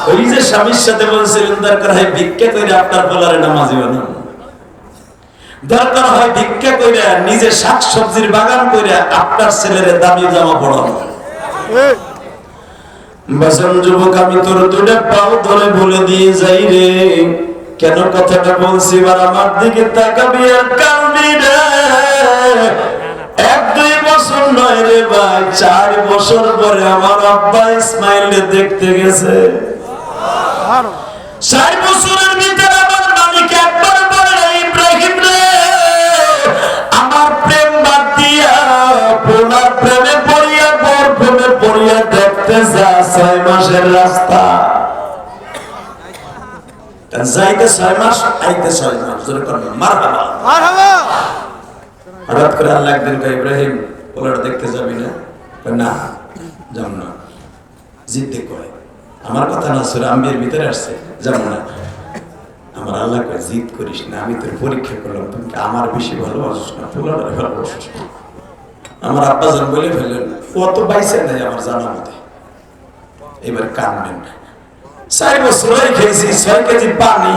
ওই যে স্বামীর সাথে বলছিলেন দরকার হয় ভিক্ষা করে আপনার বলারে নামাজি বানান, দরকার হয় ভিক্ষা কইরা নিজে শাকসবজির বাগান কইরা আপনার ছেলের দামি জামা পড়ানো। বাসন যুবক, আমি তোর দুটো পাও ধরে বলে দিয়ে যাই রে, কেন কথাটা বলছি এবার আমার দিকে তাকাবি আর কাঁদবি রে। 1-2 বছর নয় রে ভাই, 4 বছর পরে আমার আব্বা ইসমাইল দেখতে গেছে। 4 বছরের ভিতরে আমার মালিক একবার বলে, ইব্রাহিম রে, আমার প্রেম বাদ দিয়া পোলার প্রেমে পড়িয়া বর প্রেমে পড়িয়া দেখতে যা 6 মাসের রাস্তা, যাইতে 6 মাস আইতে 6 মাস। জোরে করবেন মারহাবা মারহাবা। হঠাৎ করে আল্লাহ একদিন কয়, ইব্রাহিম পোলার দেখতে যাবি না? না যাব না। জিদ্দে কয়, আমার কথা না সূরা আম্বিয়ার ভিতরে আসছে, যাব না। আমার আল্লাহ কয়, জিদ করিস না, আমি তোর পরীক্ষা করলাম, তুমি আমার বেশি ভালোবাসিস না পোলার ভালোবাসিস না। আমার আব্বা জান বলে ফেললেন, ও তো বাইসে নাই আমার জানা মতে, এবার কানবেন না। 4 বছর খেয়েছি, 6 কেজি পানি,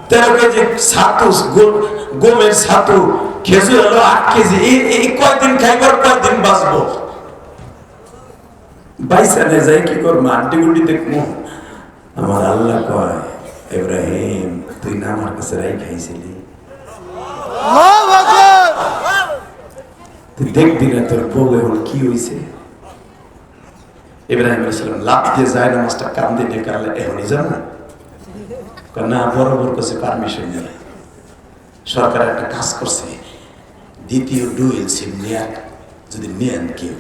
13 কেজি ছাতু, গমের ছাতু, খেজুর হলো 8 কেজি। এই কয়দিন খাইবার কয়দিন বাঁচবো? বাইসা নেই যাই কি করবো, আড্ডি গুড্ডি দেখবো। আমার আল্লাহ কয়, ইব্রাহিম তুই না আমার কাছে রাই খাইছিলি, তুই দেখবি না তোর বউ এখন কি হয়েছে। ইব্রাহিম আলাইহিস সালাম লাফ দিয়ে যায় নামাজটা কান্দে নিয়ে কারলে এখনই যান না, বরাবর কাছে পারমিশন নেই। সরকার একটা কাজ করছে, দ্বিতীয় ডুয়েল সিম নেয়া যদি নেন কেউ,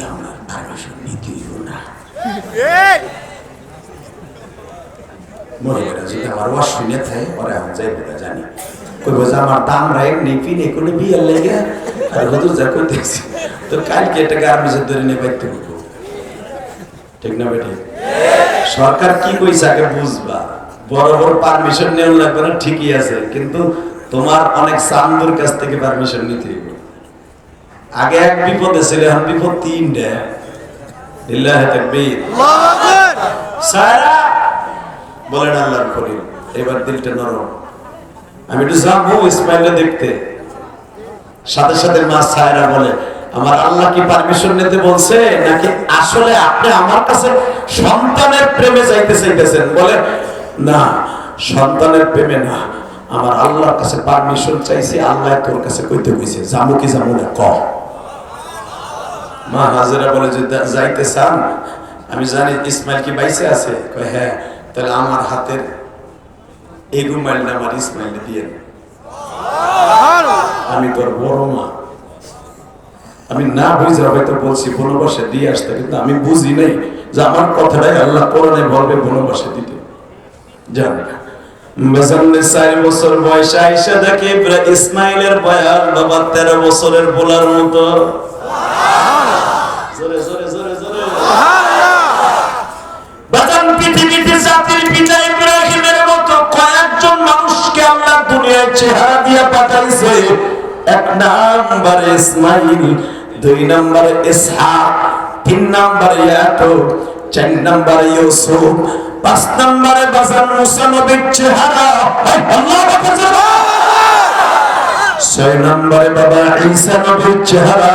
এখন আর পারমিশন নিতেই না। মনে করে যদি আমার ওয়াশ শুনে থাকে ওরা এখন যাইব না, জানি কইব যে আমার দাম রাইট নেই পিনে কোনো বিয়ের লেগে আর হুজুর যা করতেছি, তো কালকে একটা গার্মেন্টসের ধরে নিয়ে বাইতে করবো। ঠিক না বেটি? সরকার কি কইছে আগে বুঝবা। বড় বড় পারমিশন নেওয়া লাগবে না, ঠিকই আছে, কিন্তু তোমার অনেক সান্দুর কাছ থেকে পারমিশন নিতে হবে। আগে এক বিপদে ছিল, এখন বিপদ 3টা। লিল্লাহি তাকবীর, আল্লাহু আকবার। সারা বলেন আল্লাহর করিম, এবার দিলটা নরম। আমি একটু যাবো ইসমাইলকে দেখতে, সাথে সাথে মা সায়রা বলে, আমার আল্লাহ কি পারমিশন নিতে বলছে নাকি আসলে আপনি আমার কাছে সন্তানের প্রেমে যাইতে চাইতেছেন? বলে না, সন্তানের প্রেমে না, আমার আল্লাহর কাছে পারমিশন চাইছি, আল্লাহ তোর কাছে কইতে কইছে, যাবো কি যাবো না ক। মা হাজেরা বলে যে যাইতে চান? আমি জানি ইসমাইল কি বাইসে আছে? কয় হ্যাঁ। তাহলে আমার হাতের এই রুমাইলটা আমার ইসমাইল দিয়ে, আমি তোর বড় মা, আমি না বুঝে হয়তো বলছি বনবাসে দিয়ে আসতে, কিন্তু আমি বুঝি নাই যে আমার কথাটাই আল্লাহ কোরআনে বলবে বনবাসে দিতে। জান 4 বছর বয়সে আইসা দেখে ইসমাইলের বয়স বাবা 13 বছরের পোলার মতো। জোরে জোরে জোরে জোরে বাজান, পৃথিবীতে জাতির পিতা ইব্রাহিমের মতো কয়েকজন মানুষকে আল্লাহ দুনিয়ায় চেহারা দিয়া পাঠাইছে। 1 নম্বরে ইসমাইল, 2 নম্বরে ইসহাক, 3 নম্বরে ইয়াকুব, 4 নম্বরে ইউসুফ, 5 নম্বরে বাজান মুসা নবীর চেহারা, আল্লাহু আকবার। 6 নম্বরে বাবা ঈসা নবীর চেহারা,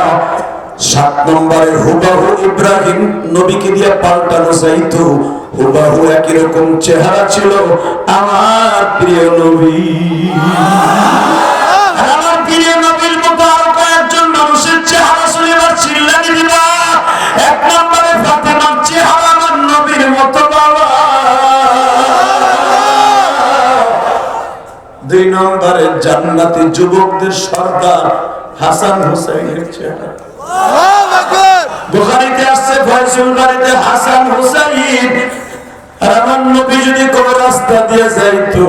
7 নম্বরে হুবহু ইব্রাহিম নবীকে দিয়ে পাল্টানো যাইতো, হুবহু একই রকম চেহারা ছিল আমার প্রিয় নবী। আমার প্রিয় নবীর মতো আর কয়েকজন মানুষের চেহারা শুনিবার চিল্লানি দিবা। 1 নম্বরে ফাতেমার চেহারা আমার নবীর মতো বাবা। 2 নম্বরে জান্নাতি যুবকদের সর্দার হাসান হুসাইনের চেহারা। বুখারীতে আসছে ফয়জুল বাড়িতে হাসান হুসাইন। আর আমার নবী যদি কোন রাস্তা দিয়ে যাইতো,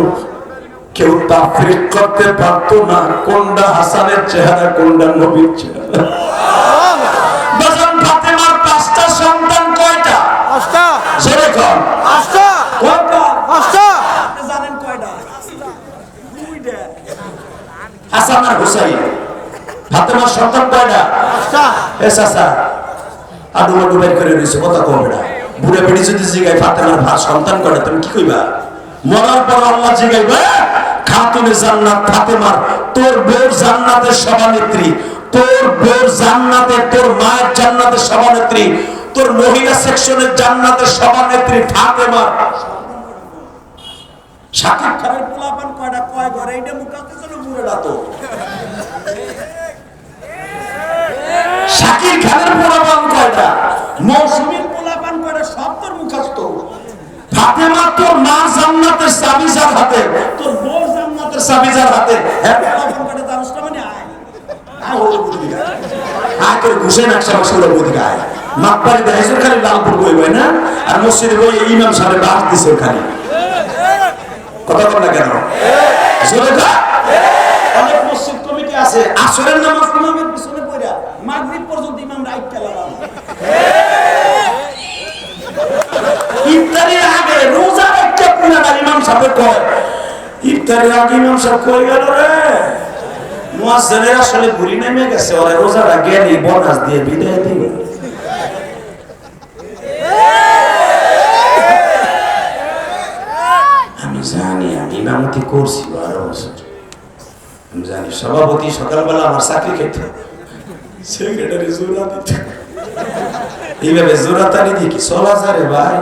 কেউ তাফরীক করতে পারতো না কোনটা হাসানের চেহারা কোনটা নবীর চেহারা। বাজান ফাতেমার 5টা সন্তান কয়টা? 5টা। জোরে কর। 5টা। কয়টা? 5টা। আপনি জানেন কয়টা? 2টা। হাসান আর হুসাইন। ফাতেমার সন্তান কয়টা? 5টা। এ চাচা আডু আডু বের করে রইছে, কথা কবে না? বুড়ে বেড়ি যদি জিগায় ফাতেমার সন্তান কয়টা, তুমি কি কইবা? মরার পর আল্লাহ জিগাইবে, খাতুনে জান্নাত ফাতেমার তোর বউর জান্নাতের সভানেত্রী, তোর বউর জান্নাতে, তোর মায়ের জান্নাতের সভানেত্রী, তোর মহিলা সেকশনের জান্নাতের সভানেত্রী ফাতেমা। শাকিব খানের পোলাপান কয়টা, কয় ঘরে, এইটা মুখাস্তে ছিল বুড়েটা তো। শাকিব খানের পোলাপান কয়টা, মৌসুমীর পোলাপান কয়টা, সব তোর মুখাস্ত। ফাতেমা তোর মা জান্নাতের চাবি যার হাতে, তোর বউ জান্নাতের চাবি যার হাতে, হ্যাঁ পোলাপান কয়টা জানিস না? মানে আয় আয় হলো বুদিকে, আয় করে ঘুষে নাকশা বসে হলো বুদিকে, আয় মাপবাড়ি দেহের খালি লালপুর বই বই না, আর মসজিদে বই ইমাম সাহেব বাস দিছে খালি। কথা বল না কেন? অনেক মসজিদ কমিটি আছে, আসরের নামাজ ইমামের পিছনে পড়া মাগরিব পর্যন্ত ইমাম রাইট চালালাম। ইফতারের আগে রোজা একটা পুরা ইমাম সাহেব কয়, ইফতারের আগে ইমাম সাহেব কই গেল রে, মুয়াজ্জিনের আসলে ঘুরি নেমে গেছে, ওরে রোজাটা গেলি বোনাস দিয়ে বিদায় দিবে। আমি জানি, আমি ইমামতি করছি 12 বছর, আমি জানি। সভাপতি সকালবেলা আমার চাকরি খেত, সেক্রেটারি জোড়া দিত, এইভাবে জোড়াতানি দিয়ে কি চলা যায় রে ভাই?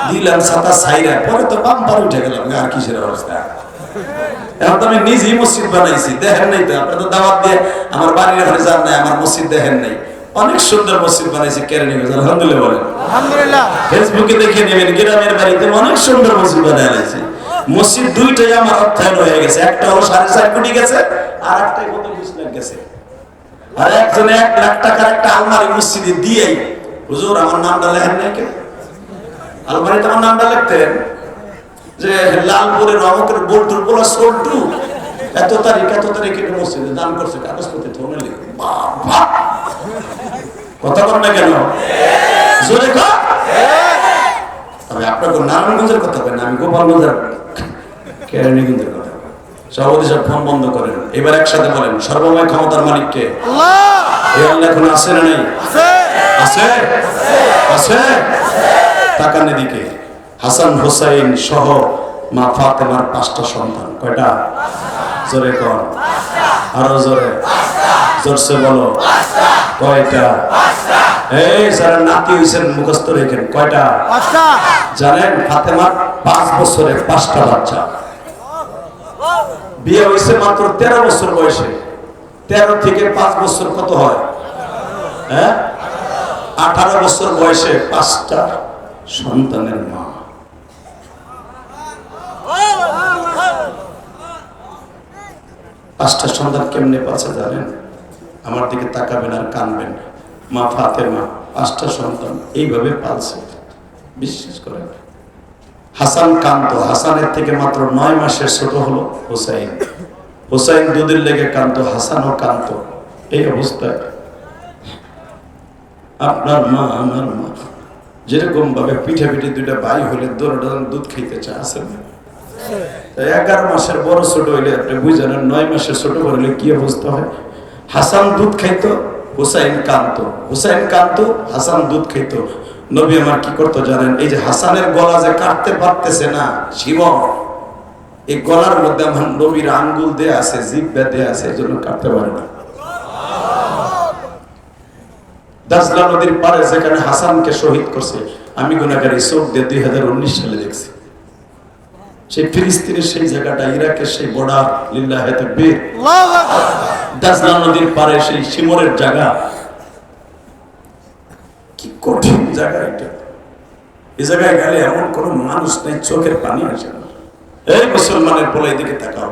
দিলাম ছাতা ছাইরা, পরে তো বাম্পার উঠে গেলাম, আর কিসের অবস্থা। এখন তো আমি নিজেই মসজিদ বানাইছি, দেখেন নাই তো? আপনার তো দাওয়াত দিয়ে আমার বাড়ির ঘরে যান নাই, আমার মসজিদ দেখেন নাই? অনেক সুন্দর মসজিদ বানাইছি কেরানীগঞ্জ, আলহামদুলিল্লাহ বলেন আলহামদুলিল্লাহ। ফেসবুকে দেখে নেবেন, গ্রামের বাড়িতে অনেক সুন্দর মসজিদ বানাইছি। মসজিদ দুইটাই আমার অর্থায়ন হয়ে গেছে, একটা হলো 4.5 কোটি গেছে, আর একটাই কত 20 লাখ গেছে। আর একজনে 1 লাখ টাকার একটা আলমারি মসজিদে দিয়েই, হুজুর আমার নামটা লেখেন নাই কে? আলমারিতে আমার নামটা লিখতেন যে লালপুরের অমুকের বল্টুর পোলা সোল্টু এত তারিখে মসজিদে দান করছে, কাগজপত্রে ধরে লিখে। বাবা কথা বল না কেন? জোরে কর। তবে আপনাকে নারায়ণগঞ্জের কথা বলেন, আমি গোপালগঞ্জের কেরানীগঞ্জের কথা। সভাপতি সব ফোন বন্ধ করেন, এবার একসাথে বলেন, সর্বময় ক্ষমতার মালিক কে? আল্লাহ। এই আল্লাহ এখন আছে না নেই? আছে, আছে। তাকান এদিকে, হাসান হোসাইন সহ মা ফাতেমার 5টা সন্তান। কয়টা? জোরে কর, আরো জোরে, জোরসে বলো। কয়টা? এই যারা নাতি হইছেন মুখস্থ রেখেন, কয়টা? জানেন ফাতেমার 5 বছরে 5টা বাচ্চা। বিয়ে হয়েছে মাত্র 13 বছর বয়সে। 13 থেকে 5 বছর কত হয়? হ্যাঁ, 18 বছর বয়সে 5টা সন্তানের মা। পাঁচটা সন্তান কেমনে পাচ্ছে জানেন? আমার দিকে তাকাবেন আর কানবেন। মা ফাতেমা 5টা সন্তান এইভাবে পালছে, বিশ্বাস করেন। হাসান কান্ত, হাসানের থেকে মাত্র 9 মাসের ছোট হলো হোসাইন। হোসাইন দুধের লেগে কান্ত, হাসানও কান্ত। এই অবস্থায় আপনার মা আমার মা যেরকম ভাবে পিঠে পিঠে 2টা ভাই হলে দৌড়াদৌড় দুধ খেতে চায়, আছে না? 11 মাসের বড় ছোট হইলে আপনি বুঝেন, 9 মাসের ছোট হইলে কি অবস্থা হয়। হাসান দুধ খাইতো, হুসাইন কান্ত, হুসাইন কান্ত, হাসান দুধ খাইতো। নবী আমার কি করতো জানেন? এই যে হাসানের গলা যে কাটতে পারতেছে না শিবম, এই গলার মধ্যে আমার নবীর আঙ্গুল দেয়া আছে, জিহ্বা দেয়া আছে, এই জন্য কাটতে পারে না। দাজলা নদীর পাড়ে যেখানে হাসানকে শহীদ করছে, আমি গুনাহগারী চোখ দিয়ে 2019 সালে দেখছি। সেই ফিলিস্তিনের সেই জায়গাটা, ইরাকের সেই বর্ডার, লিল্লাহে তাকবীর, আল্লাহু আকবার। দাজলা নদীর পাড়ে সেই শিমরের জায়গা, কি কঠিন জায়গা এটা। এই জায়গায় গেলে এমন কোন মানুষ নেই, চোখের পানি আসে না। এই মুসলমানের বলে দিকে তাকাও।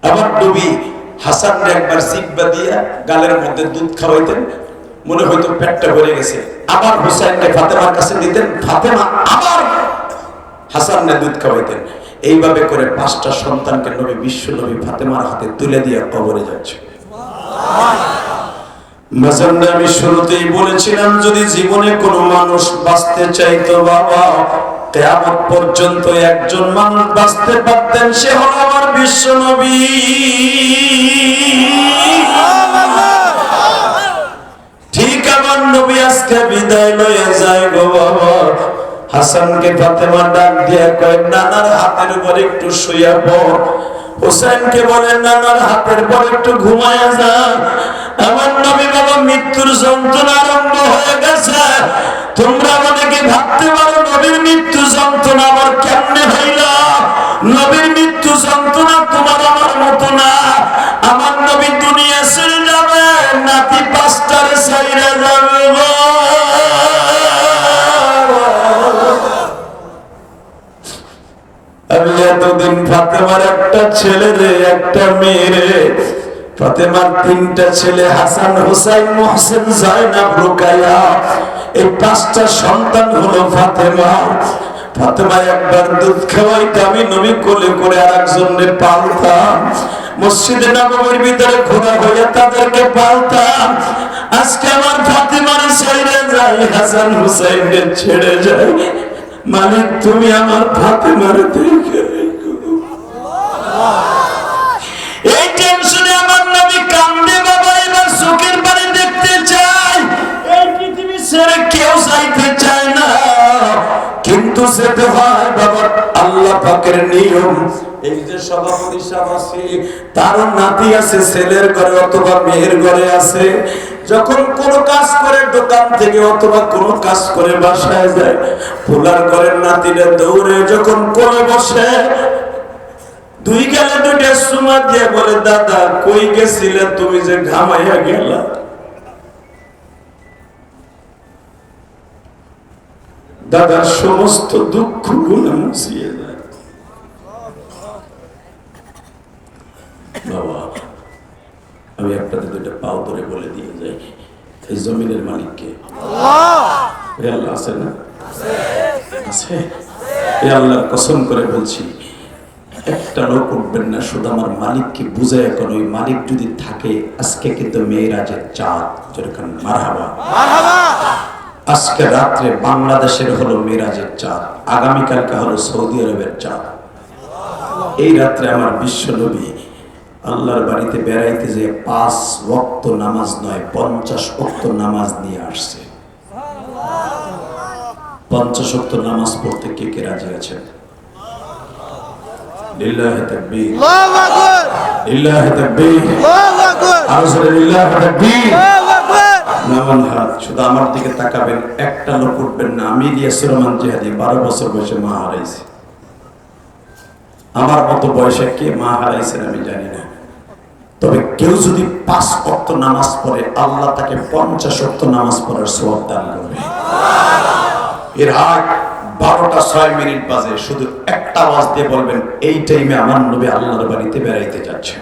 আবার নবী হাসানকে একবার জিহ্বা দিয়ে গালের মধ্যে দুধ খাওয়াইতেন, মনে হয়তো পেটটা ভরে গেছে। আবার হুসাইনকে ফাতেমার কাছে দিতেন, ফাতেমা আবার হাসানকে দুধ খাওয়াইতেন। এইভাবে করে 5টা সন্তানকে নবী, বিশ্ব নবী ফাতেমার হাতে তুলে দিয়ে কবরে যাচ্ছে। আমি শুরুতেই বলেছিলাম, যদি জীবনে কোনো মানুষ বাঁচতে চাইতো বাবা, কিয়ামত পর্যন্ত একজন মানুষ বাঁচতে পারতেন, সে হলো আমার বিশ্ব নবী। ঠিক আমার নবী আজকে বিদায় লয়ে যায় গো বাবা। হাসানকে ফাতেমা ডাক দিয়ে কয় নানার হাতের উপর একটু শুইয়া পড়। হোসেনকে বলেন নানার হাতের উপর একটু ঘুমায়া যা। আমার নবী বাবা মৃত্যুর যন্ত্রণা আরম্ভ হয়ে গেছে। তোমরা অনেকে ভাবতে পারো নবীর মৃত্যু যন্ত্রণা আমার কেমনে হইল। নবীর মৃত্যু যন্ত্রণা তোমার আমার মতো না। আমার নবী দুনিয়া ছেড়ে যাবে, নাতি পাঁচটার ছাইরা যাবে। আমি এতদিন ফাতেমার একটা ছেলে রে, একটা মেয়ে রে। ফাতেমার তিনটা ছেলে, হাসান, হুসাইন, মুহসিন, জাইনাব, রুকাইয়া। এই পাঁচটা সন্তান হলো ফাতেমা। ফাতেমা একবার দুধ খাওয়াইতে আমি নবী কোলে করে আরেকজনের পালতাম। মসজিদে নববীর ভিতরে ঘোরা হইয়া তাদেরকে পালতাম। আজকে আমার ফাতেমার ছেড়ে যায়, হাসান হুসাইনের ছেড়ে যায়। মালিক তুমি আমার ফাতেমার দেখে এই টেনশনে আমার নবী কান্দে বাবা। এবার চোখের পানি দেখতে চাই। এই পৃথিবী ছেড়ে কেউ যাইতে চায় না, কিন্তু যেতে হয় বাবা, আল্লাহ পাকের নিয়ম। এই যে সভাপতি সাহেব আছে, তার নাতি আছে ছেলের ঘরে অথবা মেয়ের ঘরে আছে। যখন কোনো কাজ করে দোকান থেকে অথবা কোনো কাজ করে বাসায় যায়, পোলার ঘরের নাতিরা দৌড়ে যখন কোলে বসে, দুই গেলে দুইটা সুমা দিয়ে বলে দাদা কই গেছিলে তুমি যে ঘামাইয়া গেলা। দাদার সমস্ত দুঃখ গুলো মুছিয়ে দেয়। বাবা আমি আপনাদের দুইটা পাও ধরে বলে দিয়ে যাই, এই জমিনের মালিককে আল্লাহ আছে না? আছে। এই আল্লাহর কসম করে বলছি, একটা লোক উঠবেন না, শুধু আমার মালিককে বুঝে। এখন ওই মালিক যদি থাকে, আজকে কিন্তু মেয়েরাজের চাঁদ, যেরকম মারহাবা। আজকে রাত্রে বাংলাদেশের হলো মেরাজের চাঁদ, আগামীকালকে হলো সৌদি আরবের চাঁদ। এই রাত্রে আমার বিশ্ব নবী আল্লাহর বাড়িতে বেড়াইতে যে 5 ওয়াক্ত নামাজ নয় 50 ওয়াক্ত নামাজ নিয়ে আসছে। 50 ওয়াক্ত নামাজ পড়তে কে কে রাজি আছেন? লিল্লাহি তাকবীর, আল্লাহু আকবার, লিল্লাহি তাকবীর, আল্লাহু আকবার, আরজুরে লিল্লাহি তাকবীর, আল্লাহু আকবার। নামান হাত শুধু আমার দিকে তাকাবেন, একটা লোক উঠবেন না। আমি ইয়াসির রহমান জিহাদি 12 বছর বয়সে মা হারাইছি। আমার মতো বয়সে কে মা হারাইছেন আমি জানি না, তবে কেউ যদি 5 ওয়াক্ত নামাজ পড়ে আল্লাহ তাকে 50 ওয়াক্ত নামাজ পড়ার সওয়াব দান করবে। এর আগ 12টা 6 মিনিট বাজে, শুধু একটা আওয়াজ দিয়ে বলবেন এই টাইমে আমার নবী আল্লাহর বাড়িতে বেড়াইতে যাচ্ছে।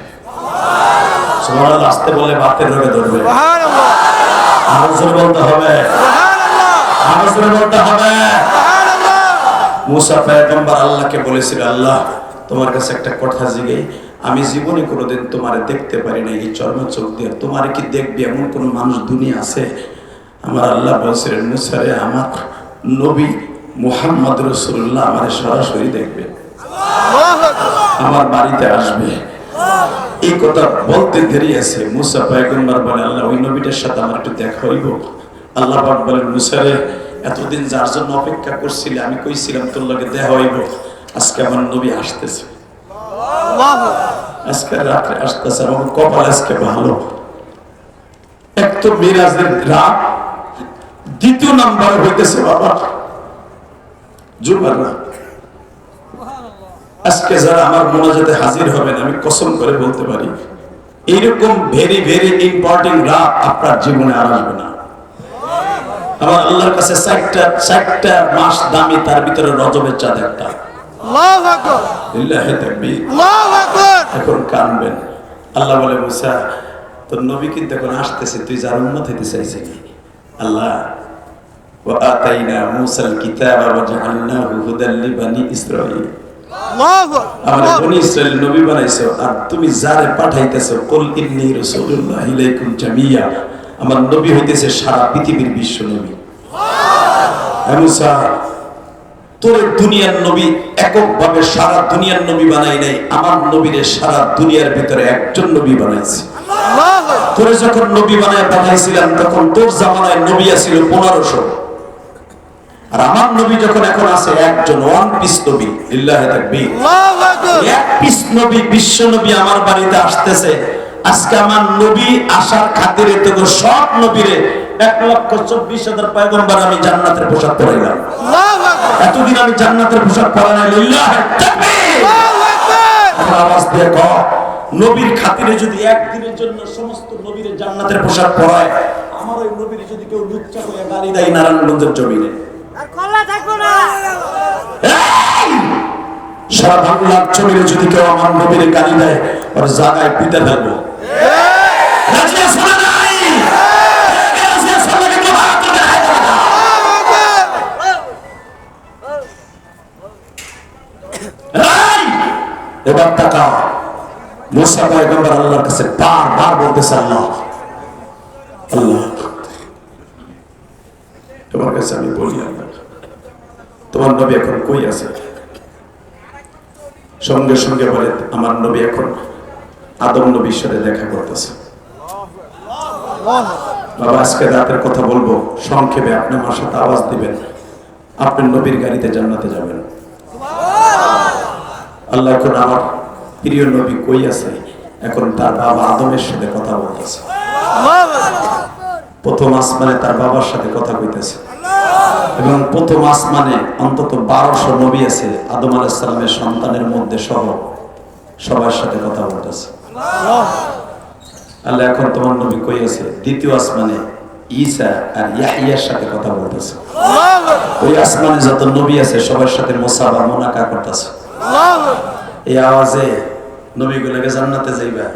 সুবহানাল্লাহ। আসতে বলে বাতের রোগে ধরবে। সুবহানাল্লাহ। আরো জোরে বলতে হবে। সুবহানাল্লাহ। আরো জোরে বলতে হবে। সুবহানাল্লাহ। মুসা পয়গম্বর আল্লাহকে বলেছিল, আল্লাহ তোমার কাছে একটা কথা জিগাই, আমি জীবনে কোনোদিন তোমারে দেখতে পারি না, এই চর্ম চোখ দিয়ে তোমারে কি দেখবি এমন কোন মানুষ দুনিয়া আছে? আমার আল্লাহ বলছিলেন, মুসা রে, আমার নবী মুহাম্মদ রাসূলুল্লাহ আমারে সরাসরি দেখবে, আমার বাড়িতে আসবে। এই কথা বলতে দেরি আছে। মুসা পয়গম্বর বলে, আল্লাহ ওই নবীটার সাথে আমার একটু দেখা হইব। আল্লাহ পাক বলেন, মুসা রে, এতদিন যার জন্য অপেক্ষা করছিলে আমি কইছিলাম তোর লগে দেখা হইব, আজকে আমার নবী আসতেছে। আজকে রাত্রে আসতেছে। আমার কপাল আজকে ভালো। এক তো মিরাজের রাত, দ্বিতীয় নাম্বার হইতেছে বাবা জুমার রাত। আজকে যারা আমার মোনাজাতে হাজির হবেন, আমি কসম করে বলতে পারি এইরকম ভেরি ভেরি ইম্পর্টেন্ট রাত আপনার জীবনে আর আসবে না। আমার আল্লাহর কাছে 4টা মাস দামি, তার ভিতরে রজবের চাঁদ একটা। আল্লাহু আকবার, লিল্লাহি তাকবীর, আল্লাহু আকবার। এখন কানবেন। আল্লাহ বলে, মুসা তোর নবী কিন্তু এখন আসতেছে, তুই যার উম্মত হইতে চাইছিলি। আল্লাহ ওয়া আতাইনা মূসাল কিতাবা ওয়া জাআলনাহু হুদাল লিবানি ইসরাঈল। আল্লাহু আকবার। আমরা বনি ইসরাঈল নবী বানাইছো, আর তুমি যারে পাঠাইতেছো, কুল ইন্নী রাসূলুল্লাহি ইলাইকুম জামিয়া, আমার নবী হইতেছে সারা পৃথিবীর বিশ্ব নবী। হে মুসা, তোর দুনিয়ার নবী এককভাবে সারা দুনিয়ার নবী বানাই নাই, আমার নবীরে সারা দুনিয়ার ভিতরে একজন নবী বানাইছে। তোরে যখন নবী বানায় পাঠাইছিলাম তখন তোর জামানায় নবী ছিল 1500, আর আমার নবী যখন এখন আছে একজন, ওয়ান পিস নবী, লিল্লাহি তাকবীর, এক পিস নবী, বিশ্ব নবী আমার বাড়িতে আসতেছে। আজকে আমার নবী আসার খাতিরে তো সব নবীরে 1,24,000 পয়গম্বর আমি জান্নাতের পোশাক পরাইলাম। এতদিন আমি জান্নাতের পোশাক পরাই নাই। লিল্লাহি তাকবীর, আওয়াজ দিয়ে কও, নবীর খাতিরে যদি একদিনের জন্য সমস্ত নবীরে জান্নাতের পোশাক পরায়, আমার ওই নবীরে যদি কেউ লুচ্চা করে গালি দেয় নারায়ণগঞ্জের জমিনে, আর কল্লা থাকবো না। সারা বাংলার জমিনে যদি কেউ আমার নবীরে গালি দেয়, ওর জায়গায় পিতে ফেলবো। এবার তাকাও, মুসা পয়গম্বর আল্লাহর কাছে বারবার বলতেছে, আল্লাহ আল্লাহ তোমার কাছে আমি বলি, আল্লাহ তোমার নবী এখন কই আছে? সঙ্গে সঙ্গে বলে, আমার নবী এখন আদম নবীর সাথে দেখা করতেছে। বাবা আজকে রাতের কথা বলবো সংক্ষেপে, আপনি আমার সাথে আওয়াজ দিবেন, আপনি নবীর গাড়িতে জান্নাতে যাবেন। আল্লাহ এখন আমার প্রিয় নবী কই আছে? এখন তার বাবা আদমের সাথে কথা বলতেছে। প্রথম আসমানে তার বাবার সাথে কথা কইতেছে, এবং প্রথম আসমানে অন্তত 1200 নবী আছে আদম আলাইহিস সালামের সন্তানের মধ্যে সহ, সবার সাথে কথা বলতেছে। আল্লাহ এখন তোমার নবী কই আছে? দ্বিতীয় আসমানে ঈসা আর ইয়াহইয়ার সাথে কথা বলতেছে। ওই আসমানে যত নবী আছে সবার সাথে মুসাবা মুনাকা করতেছে। এই আওয়াজে নবীগুলোকে জান্নাতে যাইবা,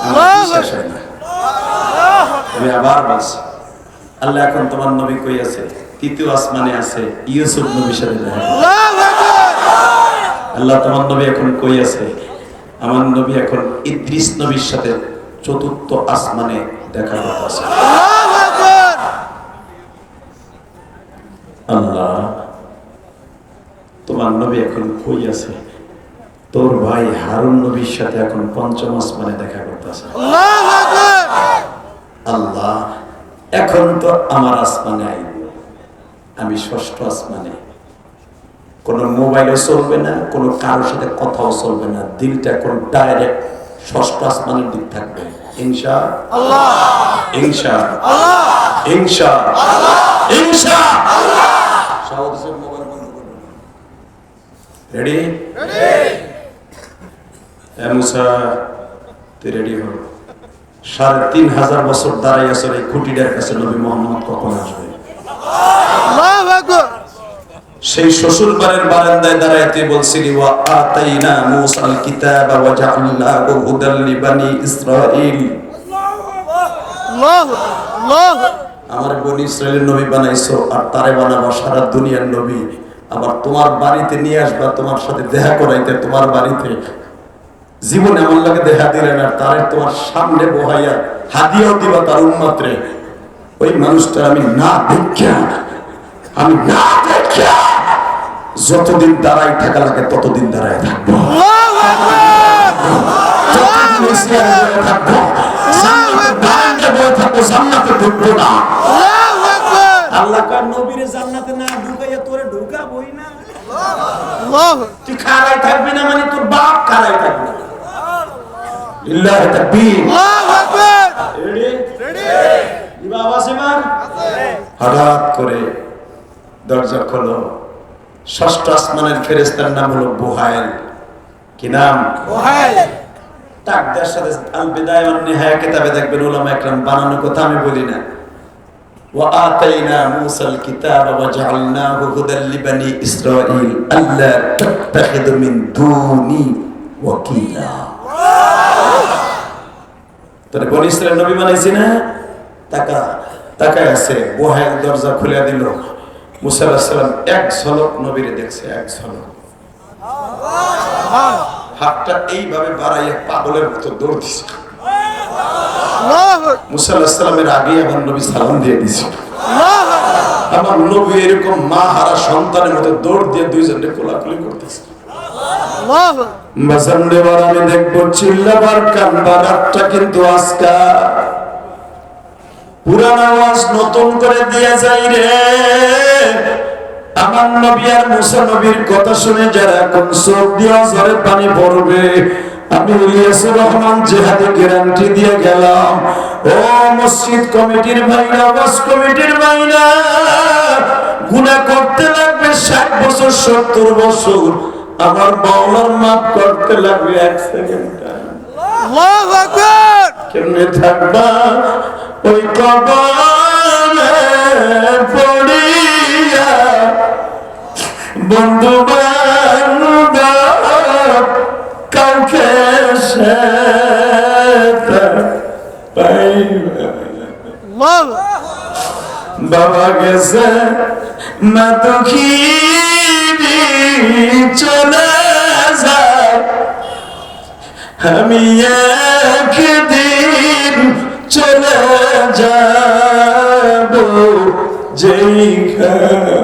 আমার বিশ্বাস হয় না। আমি আবার বলছি, আল্লাহ এখন তোমার নবী কই আছে? তৃতীয় আসমানে আছে, ইউসুফ নবীর সাথে দেখা। আল্লাহ তোমার নবী এখন কই আছে? আমার নবী এখন ইদ্রিস নবীর সাথে চতুর্থ আসমানে দেখা করতেছে। আল্লাহ তোমার নবী এখন কই আছে? তোর ভাই হারুন নবীর সাথে এখন পঞ্চম আসমানে দেখা করতেছে। আল্লাহ এখন তো আমার আসমানে আইব, আমি ষষ্ঠ আসমানে, কোন মোবাইলও চলবে না, কোন কারোর সাথে কথাও চলবে না, দিলটা এখন ডাইরেক্ট ষষ্ঠ আসমানের দিক থাকবে। ইনশাআল্লাহ, ইনশাআল্লাহ, ইনশাআল্লাহ, ইনশাআল্লাহ। সাউদের মোবাইল বন্ধ করুন। রেডি? মুসা তুই রেডি হ। 3500 বছর দাঁড়াই আছে এই খুঁটিটার কাছে নবী মুহাম্মদ কখন আসবে? সেই শ্বশুর বাড়ির বারান্দায় দাঁড়ায় তুই বলছিলি, ওয়া আতাইনা মূসাল কিতাবা ওয়া জাআলনাহু হুদাল লিবানি ইসরাঈল। আমার বনি ইসরাইলের নবী বানাইছো, আর তারে বানাবো সারা দুনিয়ার নবী। আবার তোমার বাড়িতে নিয়ে আসবা, তোমার সাথে দেখা করাইতে, তোমার বাড়িতে জীবনে আমার লাগে দেখা দিলেন, আর তারে তোমার সামনে বহাইয়া হাদিয়াও দিবা তার উম্মতরে। ওই মানুষটা আমি না দেখিয়া, আমি না দেখিয়া যতদিন দাঁড়াই থাকা লাগে ততদিন দাঁড়াই থাকবো, জান্নাতে ঢুকবো না। আল্লাহ কার নবীরে জান্নাতে না ঢুকাইয়া তোরে ঢুকাবই না। তুই খাড়াই থাকবি না মানে তোর বাপ খাড়াই থাকবে। লিল্লাহি তাকবীর, আল্লাহু আকবার। রেডি? দিবা আওয়াজ এবার? হঠাৎ করে দরজা খোলো। ষষ্ঠ আসমানের ফেরেশতার নাম হলো বুহাইল। কি নাম? বুহাইল। তাকদের সাথে আল বিদায়া ওয়ান নিহায়া কিতাবে দেখবেন উলামা একরাম বানানো কথা আমি বলি না। ওয়া আতাইনা মূসাল কিতাবা ওয়া জাআলনাহু হুদাল লিবানি ইসরাঈল আল্লা তাত্তাখিযু মিন দুনি ওয়াকিলা। তোরে বনি ইসরাঈল নবী বানাইছি না? তাকায় আছে। বুহাইল দরজা খুলে দিল। মুসা আলাইহিস সালাম এক ঝলক নবীরে দেখছে, এক ঝলক। হাতটা এইভাবে বাড়াইয়া পাগলের মতো দৌড় দিছে। মুসা আলাইহিস সালামের আগে আমার নবী সালাম দিয়ে দিছে। আমার নবী এরকম মা হারা সন্তানের মতো দৌড় দিয়ে দুইজনে কোলাকুলি করতেছে। আমি দেখবো চিল্লাবার কান্নার রাতটা কিন্তু আজকা পুরান আওয়াজ নতুন করে দিয়ে যাই রে। আমার নবী আর মুসা নবীর কথা শুনে যারা এখন চোখ দিয়ে ঝরে পানি পড়বে, আমি ইলিয়াসুর রহমান জিহাদে গ্যারান্টি দিয়ে গেলাম। ও মসজিদ কমিটির ভাইরা, ওয়াজ কমিটির ভাইরা, গুনাহ করতে লাগবে 60 বছর 70 বছর, আমার মাওলার মাফ করতে লাগবে 1 সেকেন্ড। আল্লাহু আকবার। কেমনে থাকবা ওই কবরে পড়িয়া, বন্ধু বান্ধব কাউকে সে পাইবে। বাবা গেছে মা দুঃখী চলে যায়, আমি একদিন চলে যাব যেইখানে।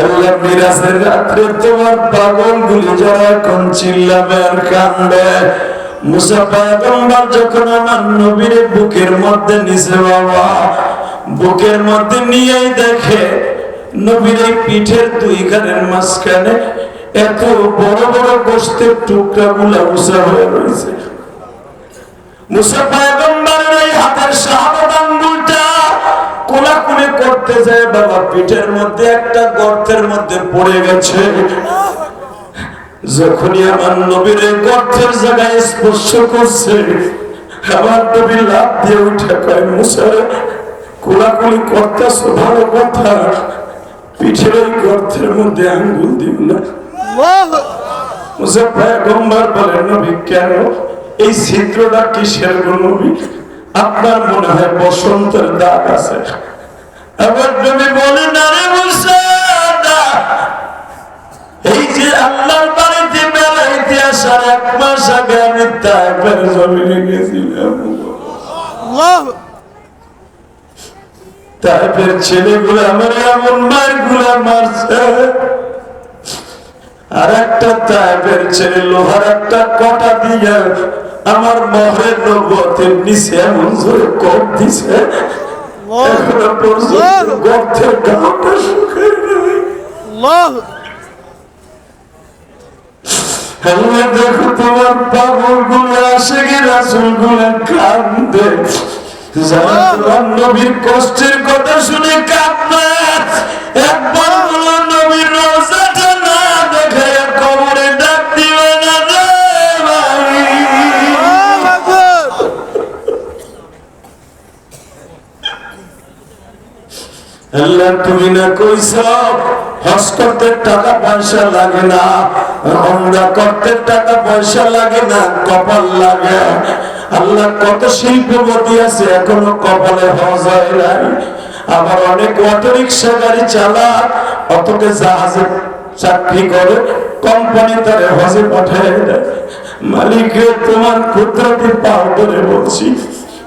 আল্লাহ মিরাজের রাত্রে তোমার পাগল গুলি যারা কোন চিল্লাবে আর কান্দে, মুসা পয়গম্বর যখন আমার নবীর বুকের মধ্যে নিছে, বাবা বুকের মধ্যে নিয়েই দেখে নবীর পিঠের 2 কানের মাঝখানে এত বড় বড় গোশতের টুকরা গুলা উঁচা হয়ে রয়েছে। মুসা পয়গম্বরের এই হাতের শাহাদাত আঙ্গুলটা কোলাকুলি করতে যায়, বাবা পিঠের মধ্যে একটা গর্তের মধ্যে পড়ে গেছে। যখনই আমার নবীর গর্তের জায়গায় স্পর্শ করছে, আমার নবী লাফ দিয়ে উঠে কয়, মুসা কোলাকুলি করতেছ ভালো কথা, পিঠের ওই গর্তের মধ্যে আঙ্গুল দিও না। মুসা পয়গম্বর বলেন, নবী কেন? এই ছিদ্রটা কিসের গো নবী? আপনার মনে হয় বসন্তের দাগ আছে? আবার নবী বলেন, আরে মুসা, এই যে আল্লাহর বাড়িতে বেড়াইতে আসার 1 মাস আগে আমি তায়েফের জমিনে গেছিলাম। তায়েফের ছেলেগুলো আমার এমন মারগুলা মারছে, আর একটা তায়েফের ছেলে লোহার একটা কটা দিয়ে আমার মহের নবুয়তের নিচে এমন জোরে কোপ দিছে, এখনো পর্যন্ত গর্তের গাঁটা শুকায় নাই। আল্লাহ দেখো তোমার পাগল গুলো আসে কি রাসূল গুলো কান্দে, যারা তোমার নবীর কষ্টের কথা শুনে কাঁদবে, একবার বলো নবীর রওজাটা না দেখে কবরে ডাক দিবে না রে ভাই। আল্লাহ তুমি না কইছো হজ করতে টাকা পয়সা লাগে না, উমরা করতে টাকা পয়সা লাগে না, কপাল লাগে। আল্লাহ কত শিল্পপতি আছে এখনো কপালে হজ হয় নাই। আবার অনেক অটো রিক্সা গাড়ি চালায়, অথচ জাহাজে চাকরি করে, কোম্পানি তারে হজে পাঠায় দেয়। মালিক তোমার কুদরতি পাও ধরে বলছি,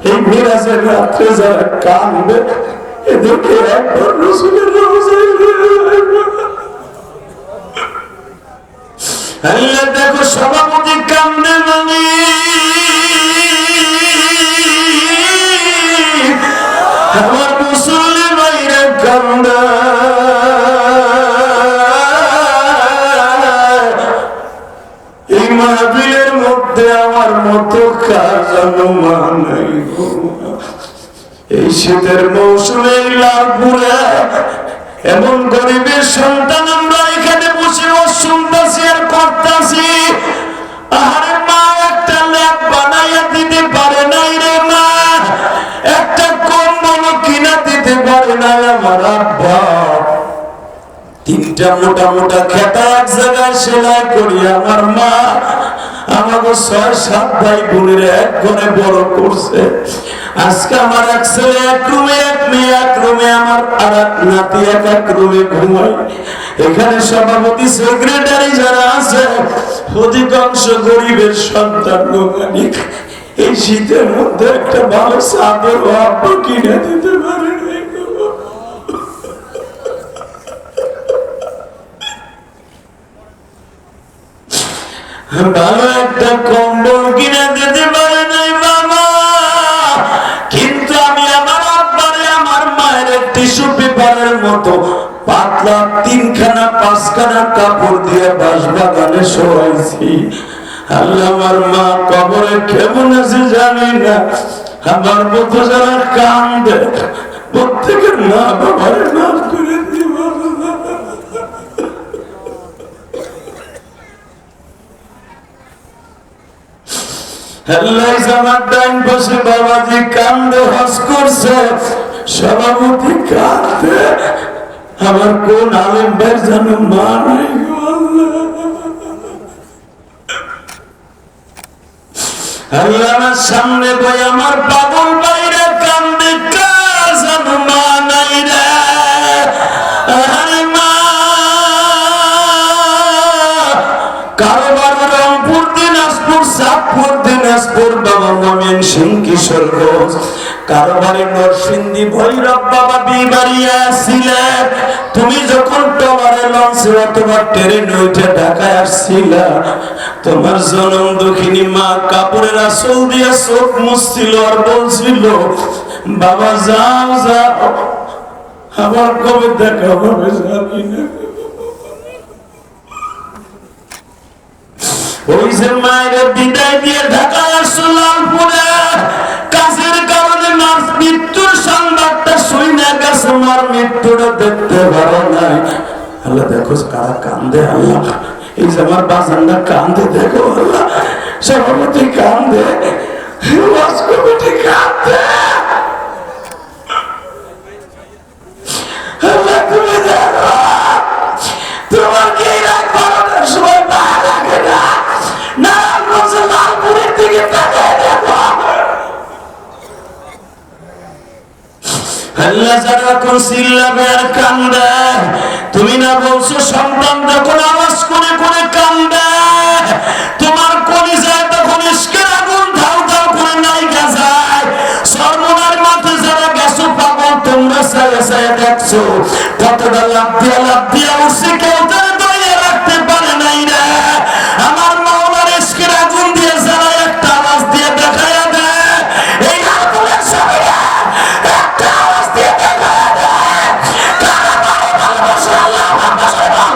এই মিরাজের রাত্রে যারা কাঁদবে এদেরকে একবার রাসূলের রওজায় আল্লাহ দেখো সভাপতি কান্দে মানে আমার মুসল্লি ভাইরা কান্দে, এই মাহফিলের মধ্যে আমার মতো কার যেন মা নাই। এই শীতের মৌসুমে লালপুরে এমন গরিবের সন্তান আমরা এখানে বসে শুনতেছি আর করতেছি, আরে মা একটা ল্যাপ বানাইয়া দিতে পারে নাই রে মা, একটা কম্বল কিনা দিতে পারে নাই আমার আব্বা, 3টা মোটা মোটা খেতা এক জায়গায় সেলাই করি আমার মা আমাকে 6-7 ভাই বোনের এক ঘরে বড় করছে। আজকে আমার এক ছেলে এক রুমে, এক মেয়ে এক রুমে, আমার আর এক নাতি এক রুমে ঘুমায়। এখানে সভাপতি সেক্রেটারি যারা আছে অধিকাংশ গরিবের সন্তান। এই শীতের মধ্যে একটা ভালো চাদর আব্বা কিনে দিতে পারে না, ভালো একটা কম্বল কিনে দিতে পারে নাই বাবা। কিন্তু আমি আমার টিস্যু পেপারের মতো পাতলা 3খানা 5খানা কাপড় দিয়ে বাঁশবাগানে শোয়াইছি। আল্লাহ আমার মা কবরে কেমন আছে জানি না, আমার মতো যারা কান্দে প্রত্যেকের মা বাবার নাম করে দিব। আল্লাহ আমার ডাইন পাশে বাবাজি কান্দে হজ করছে, সভাপতি কান্দে, আমার কোন আলেম ভাই জানো মা নাই গো আল্লাহ। আল্লাহ আমার সামনে বই আমার পাগল বাইরে কান্দে, কার জানো মা নাই রে। আরে মা কারোবার রংপুর দিনাজপুর চাঁদপুর দিনাজপুর বাবা মমিন সিং কিশোরগঞ্জ, কারোবারে নরসিংদী ভৈরব বাবা বিবাড়িয়া ছিলেন। তুমি যখন টলারে লঞ্চে অথবা ট্রেনে উঠে ঢাকায় আসছিলা, তোমার জনম দুঃখিনী মা কাপড়ের আঁচল দিয়ে চোখ মুছছিল আর বলছিল বাবা যাও যাও, আমার কবে দেখা হবে জানি না। ওই যে মায়ের বিদায় দিয়ে ঢাকায় আসলাম পুরে কাজের কারণে মার মৃত্যুর সংবাদটা শুনে গেছে, মার মৃত্যুটা দেখতে পারো নাই। আল্লাহ দেখো কারা কান্দে, আল্লাহ এই যে আমার বাজানরা কান্দে, দেখো আল্লাহ সভাপতি কান্দে, ওয়াজ কমিটি কান্দে। আল্লাহ তুমি দেখো, তোমার কি রাত 12টার সময় ভালো লাগে না? নারায়ণগঞ্জের লালপুরের দিকে তাকিয়ে দেখো। আল্লাহ যারা কোন চিল্লাবে আর কান্দে, তুমি না বলছো সন্তান যখন আওয়াজ করে করে কান্দে, তোমার কলিজায় তখন ইশকের আগুন ধাউ ধাউ করে নাইকা যায়। সর্বনার মাঠে যারা গেছো পাগল, তোমরা সায়া সায়া দেখছো কতটা লাভ দিয়া উঠছে, কেউ তারা দইয়া রাখতে পারে নাই রে। আমার মাওলার ইশকের আগুন দিয়ে যারা একটা আওয়াজ দিয়ে দেখায়া দেয়, এই আগুনের সামনে একটা আওয়াজ দিয়ে দেখায়া দেয়, তারা বলে ভালোবাসে আল্লাহ ভালোবাসে বল।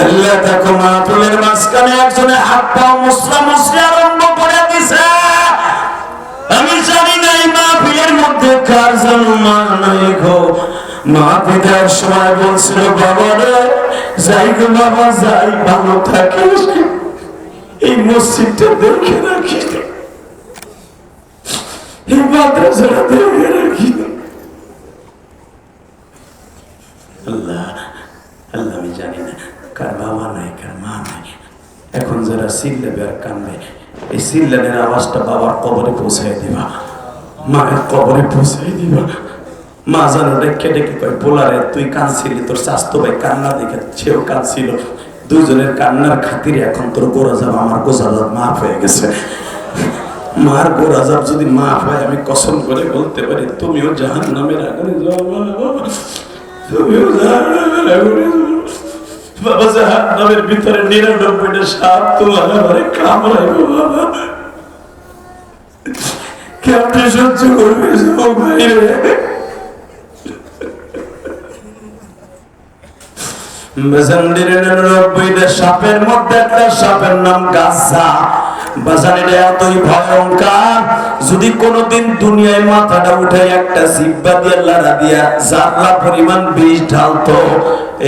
আল্লাহ দেখো মাহফিলের মাঝখানে একজনে হাত পা মুসরা মুসরি আরম্ভ করে দিছে। আমি জানি না এই মাহফিলের মধ্যে কার জন্ম নাই গো। মা বিদায়ের সময় বলছিল বাবা রে যাই গো বাবা যাই, ভালো থাকিস, এই মসজিদটা দেখে রাখি, এই মাদ্রাসাটা দেখে রাখি। আল্লাহ আল্লাহ আমি জানি না কার বাবা নাই কার মা নাই। এখন যারা চিল্লাবে আর কান্দে, এই চিল্লানের আওয়াজটা বাবার কবরে পৌঁছাই দিবা, মায়ের কবরে পৌঁছাই দিবা। মা জানো ডেকে ডেকে কয় পোলারে তুই কাঁদছিলি, তোর স্বাস্থ্য ভাই কান্না দেখে সেও কাঁদছিল, দুজনের কান্নার খাতিরে এখন তোর গোরাজাব আমার গোজাজাব মাফ হয়ে গেছে। মার গোরাজাব যদি মাফ হয়, আমি কসম করে বলতে পারি তুমিও জাহান্নামের আগুনে যাও বাবা, তুমিও জাহান্নামের আগুনে যাও বাবা। জাহান্নামের ভিতরে 99টা সাপ তোমার আমারে কামড়াইবো বাবা, কেমনে সহ্য করবে সব বাইরে। সাপের মধ্যে একটা সাপের নাম গাছা। বাজানিটা এতই ভয়ঙ্কর, যদি কোনদিন দুনিয়ায় মাথাটা উঠে একটা জিব্বা দিয়ে লাড়া দিয়া জাররা পরিমাণ বিষ ঢালতো,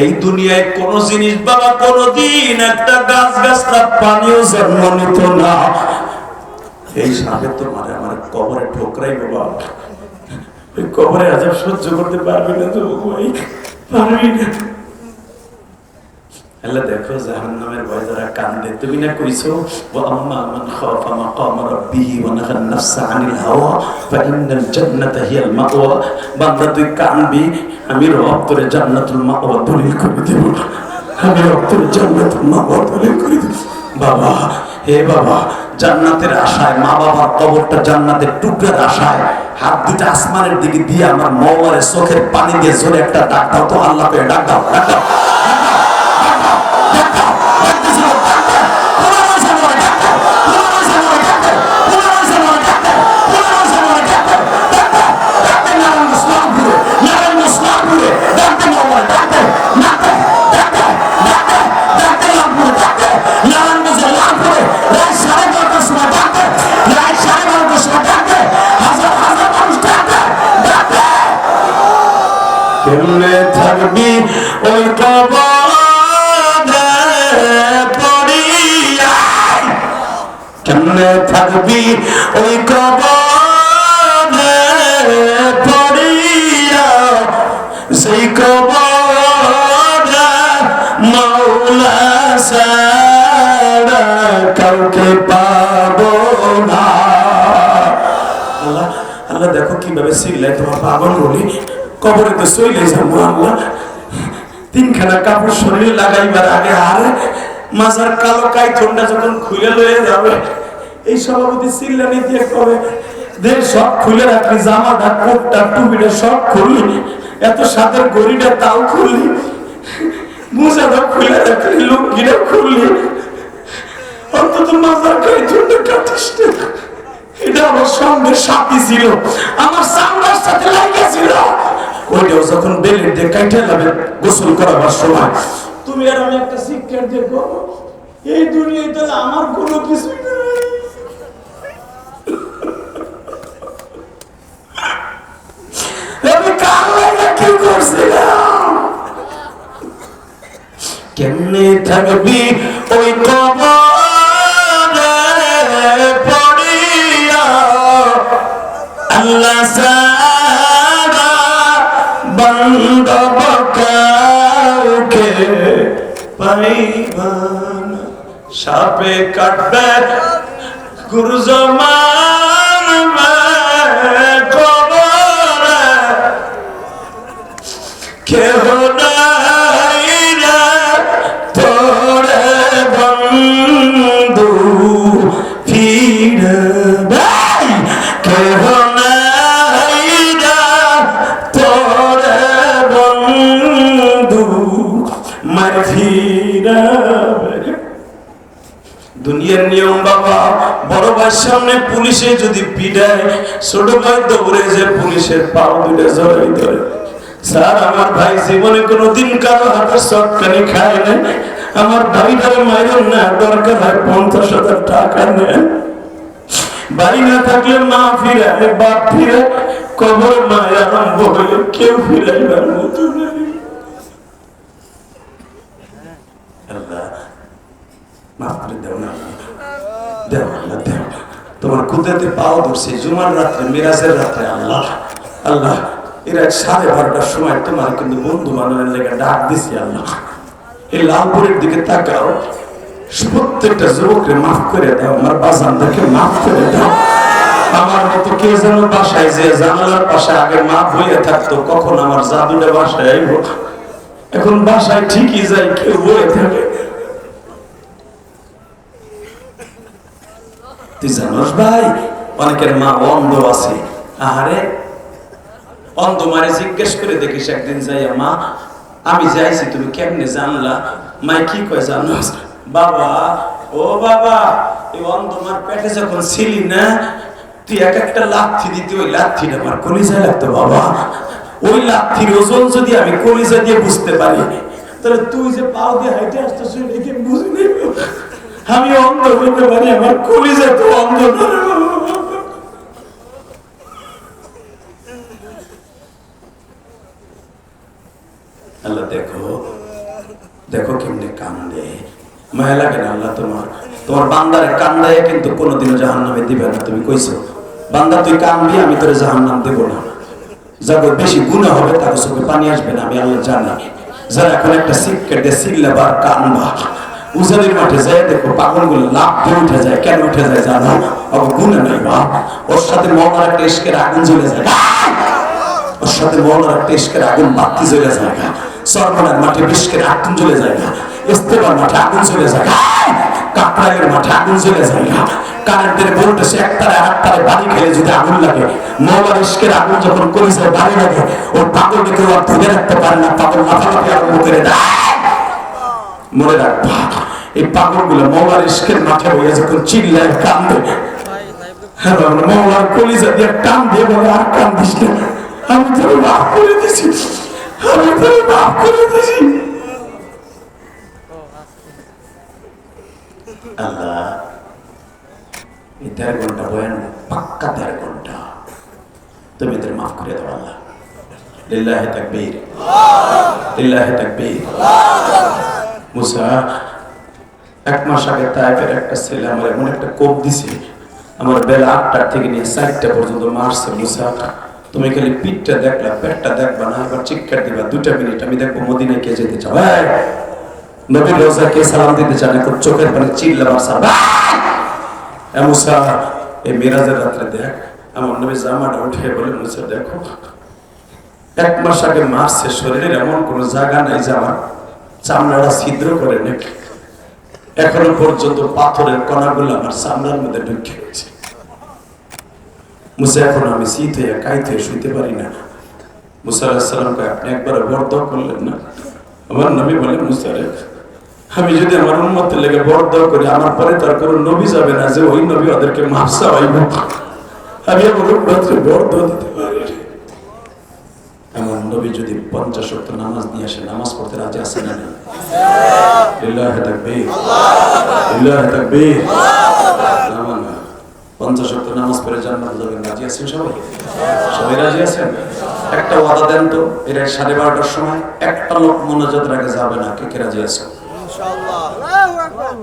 এই দুনিয়ায় কোন জিনিস বাবা কোনদিন একটা গাছ গাছটা পানিও জন্ম নিত না। এই সাপে তো মারে আমার কবরে ঠোকরাই বাবা, ওই কবরে আজাব সহ্য করতে পারবি না তো ভাই, পারবি না। আল্লাহ দেখো জাহান্নামের ভয় যারা কান্দে, তুমি না কইছো ওয়া আম্মা মান খাফা মাকাম রাব্বিহি ওয়া নাহান নাফসা আনিল হাওয়া ফাইন্নাল জান্নাতা হিয়াল মাওয়া। বান্দা তুই কানবি, আমি রব তোরে জান্নাতুল মাওয়া দলিল করে দেব, আমি রব তোরে জান্নাতুল মাওয়া দলিল করে দেব। বাবা হে বাবা, জান্নাতের আশায় মা বাবার কবরটা জান্নাতের টুকরার আশায় হাত দুটা আসমানের দিকে দিয়ে আমার মওলার চোখের পানি দিয়ে জোরে একটা ডাক দাও তো, আল্লাহকে ডাক দাও, ডাক দাও। কেমনে থাকবি ওই কবরে পড়িয়া, সেই কবরে মাওলা ছাড়া কাউকে পাবো না। আল্লাহ আল্লাহ দেখো কিভাবে চিল্লাই, তোমার পাগল বলি কবরে তো চলে যাবো আল্লাহ। তিনখানা কাপড় শরীরে লাগাইবার আগে আর মাজার কালো কাইথনটা যখন খুলে লয়ে যাবে, এই সভাপতি চিল্লানি দিয়ে কবে দে সব খুলে রাখলি, জামাটা কোটটা টুপিটা সব খুললি, এত সাথে গড়িটা তাও খুললি, মোজাটা খুলে রাখলি, লুঙ্গিটা খুললি, অন্তত মাজার কাইথনটা কাটিস না। এটা আমার সঙ্গে সাথী ছিল, আমার সামনার সাথে লাগিয়েছিল। ওইটাও যখন বেলের দিয়ে কাইটে যাবে গোসল করাবার সময়, তুমি আর আমি একটা শিক্ষার দেখো, এই দুনিয়ায় তাহলে আমার কোনো কিছু নাই। আমি কার লাগে কি করছিলাম? কেমনে থাকবি ওই কবরে পড়িয়া, আল্লাহ সারা বান্দব কাউকে পাইবা না। সাপে কাটবে গুরুজ মারবে কবরে, কেহ নাই রে তোরে বন্ধু ফিরবে, কেহ নাই রে তোরে বন্ধু মার ফিরবে। দুনিয়ার নিয়ম বাবা, বড় ভাইয়ের সামনে পুলিশে যদি পিটায়, ছোট ভাই দৌড়ে যে পুলিশের পাও দুটো জড়াই ধরে। স্যার আমার ভাই জীবনে কোনোদিন কারো হাতে চটকানি খায় না, আমার ভাইটারে মাইরেন না, দরকার হয় 50,000 টাকা নেন। বাড়ি না থাকলে মা ফিরায়, বাপ ফিরায়, কবর মায় আরম্ভ হলে কেউ ফিরাইবার মতো নেই। আল্লাহ মাফ করে দেও না, দেও আল্লাহ দেও। তোমার কুদরতে পাও ধরছে জুমার রাত্রে, মিরাজের রাত্রে। আল্লাহ আল্লাহ এর 12:30টার সময় তোমার কিন্তু বন্ধু বান্ধবের লেগে ডাক দিছি। আল্লাহ এই লালপুরের দিকে তাকাও, প্রত্যেকটা যুবককে মাফ করে দাও, আমার বাজানদেরকে মাফ করে দাও। আমার মতো কে যেন বাসায় যে জানালার পাশে আগে মা বইয়ে থাকতো, কখন আমার জাদুটা বাসায় আইব। এখন বাসায় ঠিকই যাই, কেউ বয়ে থাকে। তুই জানোস ভাই, অনেকের মা অন্ধ আছে। আহারে অন্ধ মারে জিজ্ঞেস করে দেখিস একদিন যাইয়া, মা আমি যাইছি তুমি কেমনে জানলা? মাই কি কয় জানোস? বাবা ও বাবা, এই অন্ধ মার পেটে যখন ছিলি না, তুই এক একটা লাথি দিতে, ওই লাথিটা আমার কলিজায় লাগতো বাবা। ওই লাথির ওজন যদি আমি কলিজা দিয়ে বুঝতে পারি, তাহলে তুই যে পাও দিয়ে হাইটে আসতেছ এটাকে বুঝবি। আমি অন্ধ হইতে পারি, আমার কলিজা তো অন্ধ না। আল্লাহ দেখো দেখো কেমনে কান্দে, মায়া লাগে না? আল্লাহ তোমার বান্দারে কান্দায় কিন্তু কোনোদিনও জাহান্নামে দিবে না। তুমি কইছো বান্দা তুই কান্দবি, আমি তোরে জাহান্নাম দেব না। যাদের বেশি গুনাহ হবে তার চোখে পানি আসবে না, আমি আল্লাহ জানি। যারা এখন একটা সিক্রেট দিয়ে সিল্লাবার কানবা, উজানির মাঠে যায় দেখো পাগলগুলো লাভ দিয়ে উঠে যায়। কেন উঠে যায় জানো? ওর গুনাহ নাই বা, ওর সাথে মওলার একটা ইশকের আগুন জ্বলে যায়, ওর সাথে মওলার একটা ইশকের আগুন বাতি জ্বলে যায়। সরমনের মাঠে বিস্কের আগুন জ্বলে যায়, ইস্তেমার মাঠে আগুন জ্বলে যায়, কাকরাইয়ের মাঠে আগুন জ্বলে যায়। কারেন্টের ভোল্টেজে একতারে আরেকতারে বাড়ি খেলে যদি আগুন লাগে, মওলার ইশকের আগুন যখন কলিজায় বাড়ি লাগে, ওর পাগলকে কেউ আর ধরে রাখতে পারে না, পাগল লাফালাফি আরম্ভ করে দেয়। মনে রাখবা, এই পাগলগুলো মওলার ইশকের মাঠে হয়ে যখন চিল্লায় কান্দে, মওলার কলিজা দিয়ে টান দিয়ে বলে আর কান্দিস না, আমি তোর মাফ করে দিছি, আমি তোর মাফ করে দিছি। আল্লাহ এই 1.5 ঘন্টা বয়ান পাক্কা 1.5 ঘন্টা, তুমি এদের মাফ করে দাও আল্লাহ। লিল্লাহি তাকবীর, লিল্লাহি তাকবীর। মুসা এক মাস আগে তাইফের একটা ছেলে আমার এমন একটা কোপ দিছে, আমার বেলা 8টা থেকে নিয়ে 4টা পর্যন্ত মারছে। মুসা, তুমি খালি পিঠটা দেখলা, পেটটা দেখবা না, এবার চিৎকার দিবা 2টা মিনিট, আমি দেখবো মদিনায় কে যেতে চাও, নবীর রোজা কে সালাম দিতে চান, এখন চোখের পানি চিল্লা মারছা। মুসা, এই মিরাজের রাত্রে দেখ, আমার নবী জামাটা উঠে বলে, মুসা দেখো, 1 মাস আগে মারছে, শরীরের এমন কোন জায়গা নাই যে আমার চামড়াটা ছিদ্র করে নাকি, এখনো পর্যন্ত পাথরের কণাগুলো আমার চামড়ার মধ্যে ঢুকে গেছে। মুসা, এখন আমি শীত হয়ে কাইত হয়ে শুইতে পারি না। মুসা আলাইহিস সালামকে আপনি একবার বরদ করলেন না? আমার নবী বলে, মুসা রে, আমি যদি আমার উম্মতের লেগে বরদ করি, আমার পরে তার কোনো নবী যাবে না যে ওই নবী ওদেরকে মাফ চাওয়াইব। আমি আমার উম্মতকে বরদ দিতে পারি। আমার নবী যদি 50 ওয়াক্ত নামাজ নিয়ে আসে, নামাজ পড়তে রাজি আছেন না? লিল্লাহি তাকবীর, লিল্লাহি তাকবীর। 50 ওয়াক্ত নামাজ পড়ে জান্নাত যাবেন, রাজি আছেন সবাই? সবাই রাজি আছেন? একটা ওয়াদা দেন তো, এর 12:30টার সময় একটা লোক মুনাজাতের আগে যাবে না, কে কে রাজি আছেন? ইনশাআল্লাহ। আল্লাহু আকবার।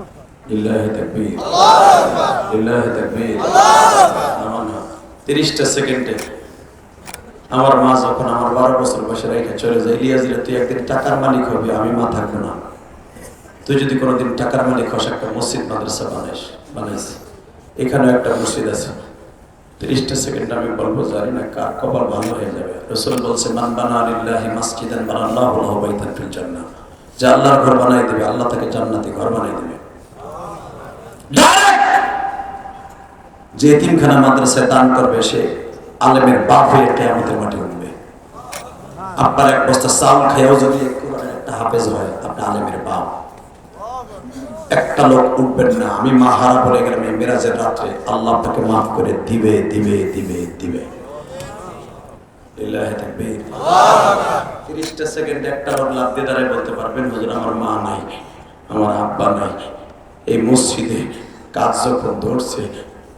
লিল্লাহি তাকবীর, আল্লাহু আকবার, লিল্লাহি তাকবীর, আল্লাহু আকবার। 30টা সেকেন্ডে আমার মা যখন আমার 12 বছর বয়সে রেখে চলে যায়, ইলিয়াসিরা তুই একদিন টাকার মালিক হবি, আমি মা থাকবো না। তুই যদি কোনোদিন টাকার মালিক হস, একটা মসজিদ মাদ্রাসা বানাইস, এখানেও একটা মসজিদ আছে। 30টা সেকেন্ড আমি বলবো, জানি না কার কপাল ভালো হয়ে যাবে। রাসূল বলছে, মান বানা লিল্লাহি মাসজিদান বানাল্লাহু লাহু বাইতান ফিল জান্নাহ, যে আল্লাহর ঘর বানাই দিবে, আল্লাহ তাকে জান্নাতে ঘর বানাই দিবে। যে এতিমখানা মাদ্রাসায় দান করবে, সে আলেমের বাপ হয়ে কিয়ামতের মাঠে উঠবে। আপনার 1 বস্তা চাউল খেয়েও যদি একটা হাফেজ হয়, আপনি আলেমের বাপ। একটা লোক উঠবেন না, আমি মা হারা বলে গেলাম এই মিরাজের রাত্রে, আল্লাহ আপনাকে মাফ করে দিবে দিবে দিবে দিবে। লিল্লাহি তাকবীর। 30টা সেকেন্ডে একটা লোক লাফ দিয়ে দাঁড়ায় বলতে পারবেন, হুজুর আমার মা নাই, আমার আব্বা নাই, এই মসজিদে কাজ যখন ধরছে,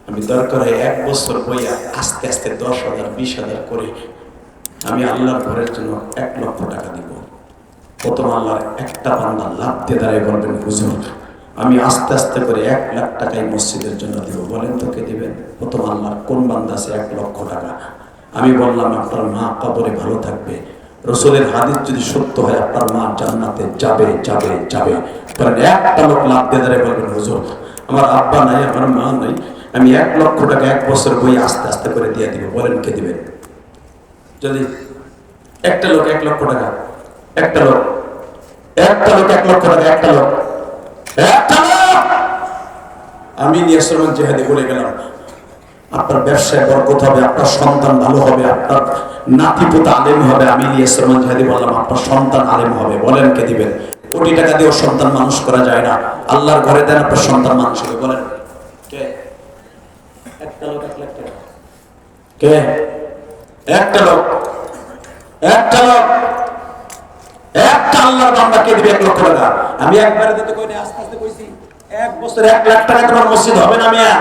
আমি দরকার হয় 1 বছর বইয়া আস্তে আস্তে 10,000 20,000 করে আমি আল্লাহর ঘরের জন্য 1 লক্ষ টাকা দিব। প্রথম আল্লাহর একটা বান্দা লাফ দিয়ে দাঁড়ায় বলবেন, হুজুর আমি আস্তে আস্তে করে 1 লাখ টাকা এই মসজিদের জন্য দিব। বলেন তো কে দিবেন? প্রথম আল্লাহর কোন বান্দা আছে 1 লক্ষ টাকা? আমি বললাম, আপনার মা কবরে ভালো থাকবে। রাসূলের হাদিস যদি সত্য হয়, আপনার মা জান্নাতে যাবে যাবে যাবে। কারণ একটা লোক লাফ দিয়ে দাঁড়ায় বলবেন, হুজুর আমার আব্বা নাই, আমার মা নাই, আমি 1 লক্ষ টাকা 1 বছর বই আস্তে আস্তে করে দিয়ে দিব। বলেন কে দিবেন? যদি একটা লোক 1 লক্ষ টাকা, একটা লোক 1 লক্ষ টাকা, একটা লোক আমি নিয়াসরমান জিহাদি বলে গেলাম, আপনার ব্যবসায় বরকত হবে, আপনার সন্তান ভালো হবে, আপনার নাতিপুত আলেম হবে। আমি নিয়াসরমান জিহাদি বললাম, আপনার সন্তান আলেম হবে। বলেন কে দিবেন? কোটি টাকা দিয়েও সন্তান মানুষ করা যায় না, আল্লাহর ঘরে দেন, আপনার সন্তান মানুষ হবে। বলেন কে? একটা লোক 1 লাখ টাকা, কে? একটা লোক, একটা লোক, একটা আল্লাহর বান্দা কে দিবে 1 লক্ষ টাকা? আমি একবারে দিতে কই না, আস্তে আস্তে কইছি। 1 বছরে 1 লাখ টাকা তোমার মসজিদ হবে না মিয়া।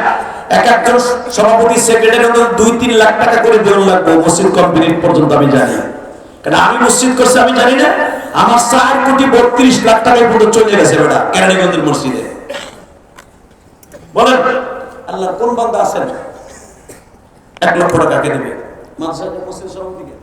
একজন সভাপতি সেক্রেটারি 2-3 লাখ টাকা করে দেওয়া লাগবে মসজিদ কমপ্লিট পর্যন্ত, আমি জানি। কারণ আমি মসজিদ করছি, আমি জানি না। আমার 4,32,00,000 টাকা পর্যন্ত চলে গেছে বেটা কেরানীগঞ্জের মসজিদে। বলেন আল্লাহর কোন বান্দা আছেন 1 লক্ষ টাকা কে দিবে? মাদ্রাসার মসজিদ সভাপতিকে